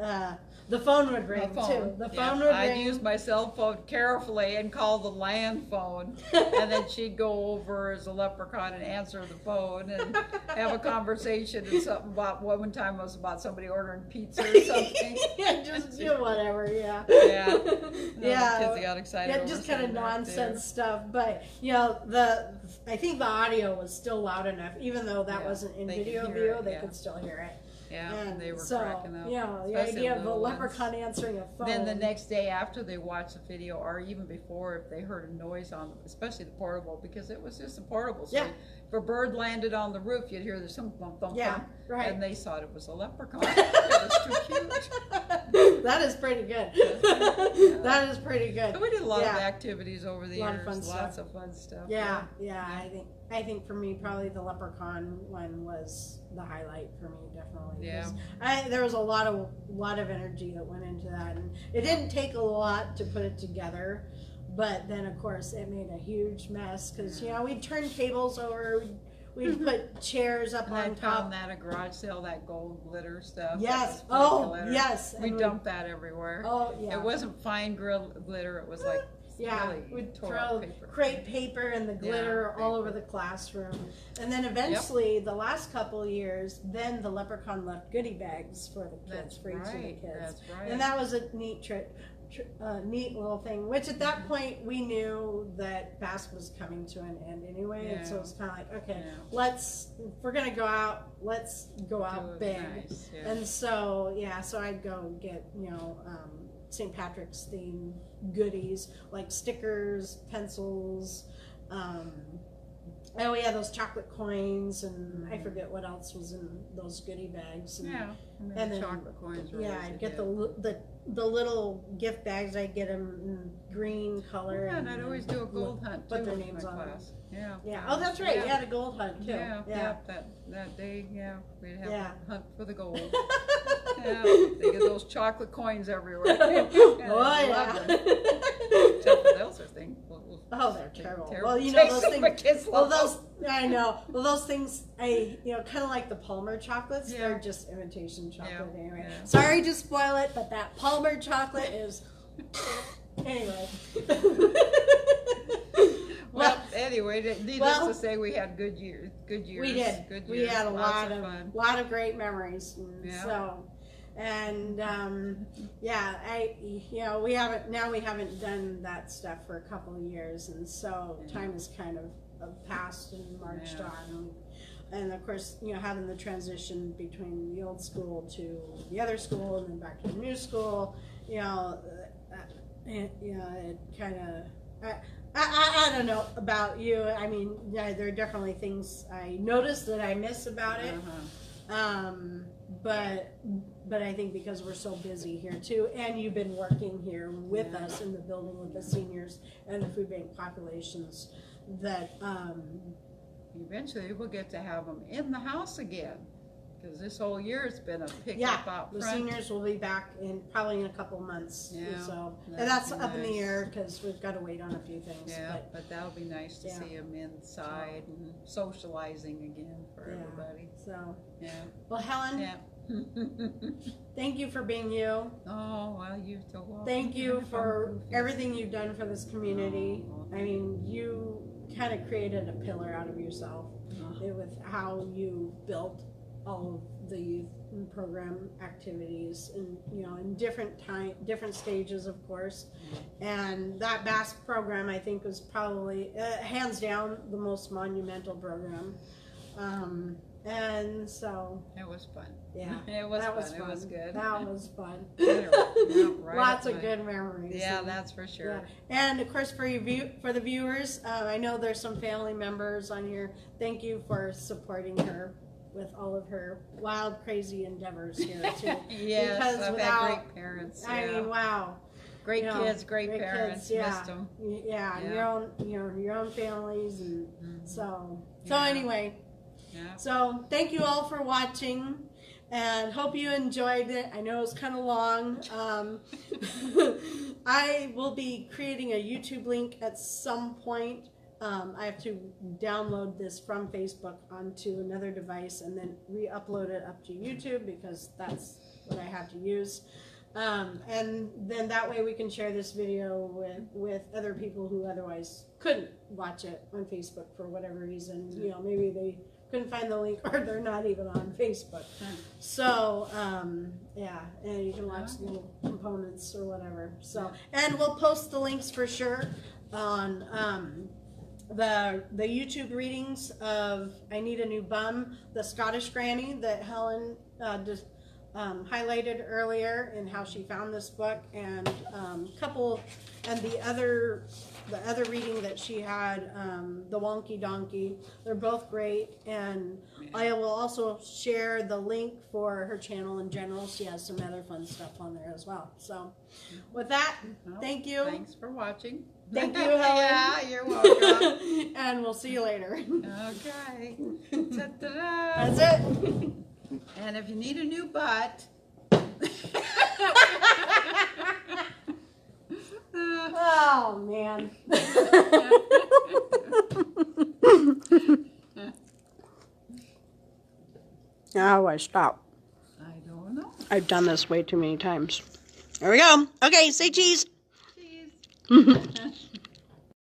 Speaker 3: the phone would ring too. The phone would
Speaker 2: I'd
Speaker 3: ring.
Speaker 2: use my cell phone carefully and call the land phone, and then she'd go over as a leprechaun and answer the phone and have a conversation and something about one time was about somebody ordering pizza or something.
Speaker 3: Yeah, just do whatever. Yeah.
Speaker 2: Yeah.
Speaker 3: Yeah.
Speaker 2: The kids got excited.
Speaker 3: Yeah,
Speaker 2: over
Speaker 3: just kind of
Speaker 2: seeing that
Speaker 3: nonsense stuff. But I think the audio was still loud enough, even though that
Speaker 2: Yeah,
Speaker 3: wasn't in
Speaker 2: they could
Speaker 3: video
Speaker 2: hear
Speaker 3: view.
Speaker 2: it,
Speaker 3: They
Speaker 2: yeah.
Speaker 3: could still hear it.
Speaker 2: Yeah,
Speaker 3: And
Speaker 2: they were
Speaker 3: so,
Speaker 2: cracking up.
Speaker 3: the
Speaker 2: especially
Speaker 3: idea of a
Speaker 2: little ones.
Speaker 3: leprechaun answering a phone.
Speaker 2: Then the next day after they watched the video, or even before, if they heard a noise on, especially the portable, because it was just a portable. So
Speaker 3: Yeah.
Speaker 2: if a bird landed on the roof, you'd hear the thump, thump, thump,
Speaker 3: Yeah,
Speaker 2: thump,
Speaker 3: right.
Speaker 2: and they thought it was a leprechaun. It was too cute.
Speaker 3: That is pretty good. That is pretty good.
Speaker 2: So we did a lot of
Speaker 3: Yeah.
Speaker 2: activities over the
Speaker 3: A lot of
Speaker 2: years.
Speaker 3: fun
Speaker 2: Lots
Speaker 3: stuff.
Speaker 2: of fun stuff.
Speaker 3: Yeah. I think for me, probably the leprechaun one was the highlight for me, definitely.
Speaker 2: Yeah.
Speaker 3: 'Cause there was a lot of energy that went into that, and it didn't take a lot to put it together. But then, of course, it made a huge mess because we'd turn tables over, we'd put chairs up
Speaker 2: And
Speaker 3: on
Speaker 2: I
Speaker 3: top.
Speaker 2: found that at a garage sale, that gold glitter stuff.
Speaker 3: Yes.
Speaker 2: That was
Speaker 3: Oh,
Speaker 2: glitter.
Speaker 3: yes.
Speaker 2: We
Speaker 3: And
Speaker 2: dumped that everywhere.
Speaker 3: Oh yeah.
Speaker 2: It wasn't fine glitter. It was like
Speaker 3: Yeah,
Speaker 2: really
Speaker 3: we'd
Speaker 2: tore up
Speaker 3: throw
Speaker 2: paper.
Speaker 3: crepe paper and the glitter all
Speaker 2: paper.
Speaker 3: over the classroom. And then eventually, the last couple of years, then the leprechaun left goodie bags for the kids,
Speaker 2: That's
Speaker 3: for each of the
Speaker 2: right.
Speaker 3: kids.
Speaker 2: That's right.
Speaker 3: And that was a neat neat little thing, which at that point we knew that BASK was coming to an end anyway. And so
Speaker 2: Yeah.
Speaker 3: it was kind of like, okay,
Speaker 2: Yeah.
Speaker 3: if we're going to go out, let's go out
Speaker 2: it
Speaker 3: big.
Speaker 2: nice, yeah.
Speaker 3: And so, so I'd go get,
Speaker 1: St. Patrick's theme goodies like stickers, pencils. Oh yeah, those chocolate coins, and I forget what else was in those goodie bags. And,
Speaker 2: Yeah,
Speaker 1: and
Speaker 2: the
Speaker 1: then,
Speaker 2: chocolate coins were
Speaker 1: yeah,
Speaker 2: always
Speaker 1: I'd
Speaker 2: a
Speaker 1: get
Speaker 2: hit.
Speaker 1: the little gift bags. I'd get them in green color.
Speaker 2: Yeah, and I'd always do a gold hunt too
Speaker 1: put their
Speaker 2: in
Speaker 1: names
Speaker 2: my
Speaker 1: on them.
Speaker 2: class. Yeah.
Speaker 1: Yeah. Oh, that's right. Yeah, the gold hunt too.
Speaker 2: Yeah,
Speaker 1: Yeah.
Speaker 2: that day, yeah, we'd have
Speaker 1: Yeah.
Speaker 2: a hunt for the gold. Yeah, they get those chocolate coins everywhere.
Speaker 1: Oh
Speaker 2: I
Speaker 1: yeah.
Speaker 2: love them. Except for those things.
Speaker 1: Oh, they're terrible.
Speaker 2: Terrible.
Speaker 1: Well, you know those
Speaker 2: Tastes, but
Speaker 1: things.
Speaker 2: kids
Speaker 1: Well,
Speaker 2: love
Speaker 1: those I know. Well, those things, kind of like the Palmer chocolates.
Speaker 2: Yeah.
Speaker 1: They're just imitation chocolate
Speaker 2: Yeah,
Speaker 1: anyway.
Speaker 2: yeah.
Speaker 1: Sorry to spoil it, but that Palmer chocolate is. Anyway.
Speaker 2: Well, anyway, needless
Speaker 1: well,
Speaker 2: to say, we had good years. Good years.
Speaker 1: We did.
Speaker 2: Good
Speaker 1: We
Speaker 2: years.
Speaker 1: had a
Speaker 2: Lots of fun.
Speaker 1: lot of great memories. And
Speaker 2: Yeah.
Speaker 1: So, and yeah, we haven't done that stuff for a couple of years, and so
Speaker 2: Yeah.
Speaker 1: time has kind of passed and marched
Speaker 2: Yeah.
Speaker 1: on. And of course, having the transition between the old school to the other school and then back to the new school, it kind of. I don't know about you. I mean, yeah, there are definitely things I noticed that I miss about it. But I think because we're so busy here too, and you've been working here with us in the building with the seniors and the food bank populations, that
Speaker 2: Eventually, we'll get to have them in the house again, because this whole year it's been a pickup
Speaker 1: yeah,
Speaker 2: out
Speaker 1: the
Speaker 2: front.
Speaker 1: seniors will be back probably in a couple of months.
Speaker 2: Yeah,
Speaker 1: So and
Speaker 2: that'd
Speaker 1: that's
Speaker 2: be
Speaker 1: up in the
Speaker 2: nice.
Speaker 1: air because we've got to wait on a few things.
Speaker 2: Yeah, but that'll be nice to
Speaker 1: Yeah.
Speaker 2: see them inside and socializing again for
Speaker 1: Yeah.
Speaker 2: everybody.
Speaker 1: So
Speaker 2: Yeah.
Speaker 1: well, Helen,
Speaker 2: Yeah.
Speaker 1: thank you for being you.
Speaker 2: Oh, well, you're so welcome.
Speaker 1: Thank you
Speaker 2: Even if I'm
Speaker 1: for
Speaker 2: goofy.
Speaker 1: everything you've done for this community.
Speaker 2: Oh,
Speaker 1: I mean, you kind of created a pillar out of yourself with how you built all of the youth program activities, and in different stages, of course. And that BASK program, I think, was probably hands down the most monumental program. And so
Speaker 2: It was fun.
Speaker 1: yeah,
Speaker 2: It was
Speaker 1: that
Speaker 2: fun.
Speaker 1: was fun.
Speaker 2: It was good.
Speaker 1: That was fun.
Speaker 2: Yeah, right
Speaker 1: Lots
Speaker 2: up
Speaker 1: of
Speaker 2: my-
Speaker 1: good memories.
Speaker 2: Yeah,
Speaker 1: And-
Speaker 2: that's for sure.
Speaker 1: yeah. And of course, for the viewers, I know there's some family members on here. Thank you for supporting her with all of her wild, crazy endeavors here too.
Speaker 2: Yes,
Speaker 1: Because
Speaker 2: I've
Speaker 1: without-
Speaker 2: had great parents.
Speaker 1: I
Speaker 2: yeah.
Speaker 1: mean, wow.
Speaker 2: Great kids, great parents.
Speaker 1: Kids, yeah.
Speaker 2: Missed them.
Speaker 1: Yeah, and
Speaker 2: Yeah.
Speaker 1: your own families, and so
Speaker 2: Yeah.
Speaker 1: anyway.
Speaker 2: Yeah.
Speaker 1: So thank you all for watching, and hope you enjoyed it. I know it's kind of long. I will be creating a YouTube link at some point. I have to download this from Facebook onto another device and then re-upload it up to YouTube, because that's what I have to use. And then that way we can share this video with other people who otherwise couldn't watch it on Facebook for whatever reason. Maybe they couldn't find the link, or they're not even on Facebook. So yeah, and you can watch little components or whatever. So, and we'll post the links for sure on the YouTube readings of I Need a New Bum, the Scottish Granny that Helen just highlighted earlier, and how she found this book, and the other reading that she had, the Wonky Donkey. They're both great, and I will also share the link for her channel in general. She has some other fun stuff on there as well. So with that,
Speaker 2: Well,
Speaker 1: thank you.
Speaker 2: Thanks for watching.
Speaker 1: Thank you, Helen.
Speaker 2: Yeah, you're welcome.
Speaker 1: And we'll see you later.
Speaker 2: Okay. Ta-da.
Speaker 1: That's it.
Speaker 2: And if you need a new butt.
Speaker 1: Oh, man. Now I stop.
Speaker 2: I don't know.
Speaker 1: I've done this way too many times. There we go. Okay, say cheese.
Speaker 2: Cheese.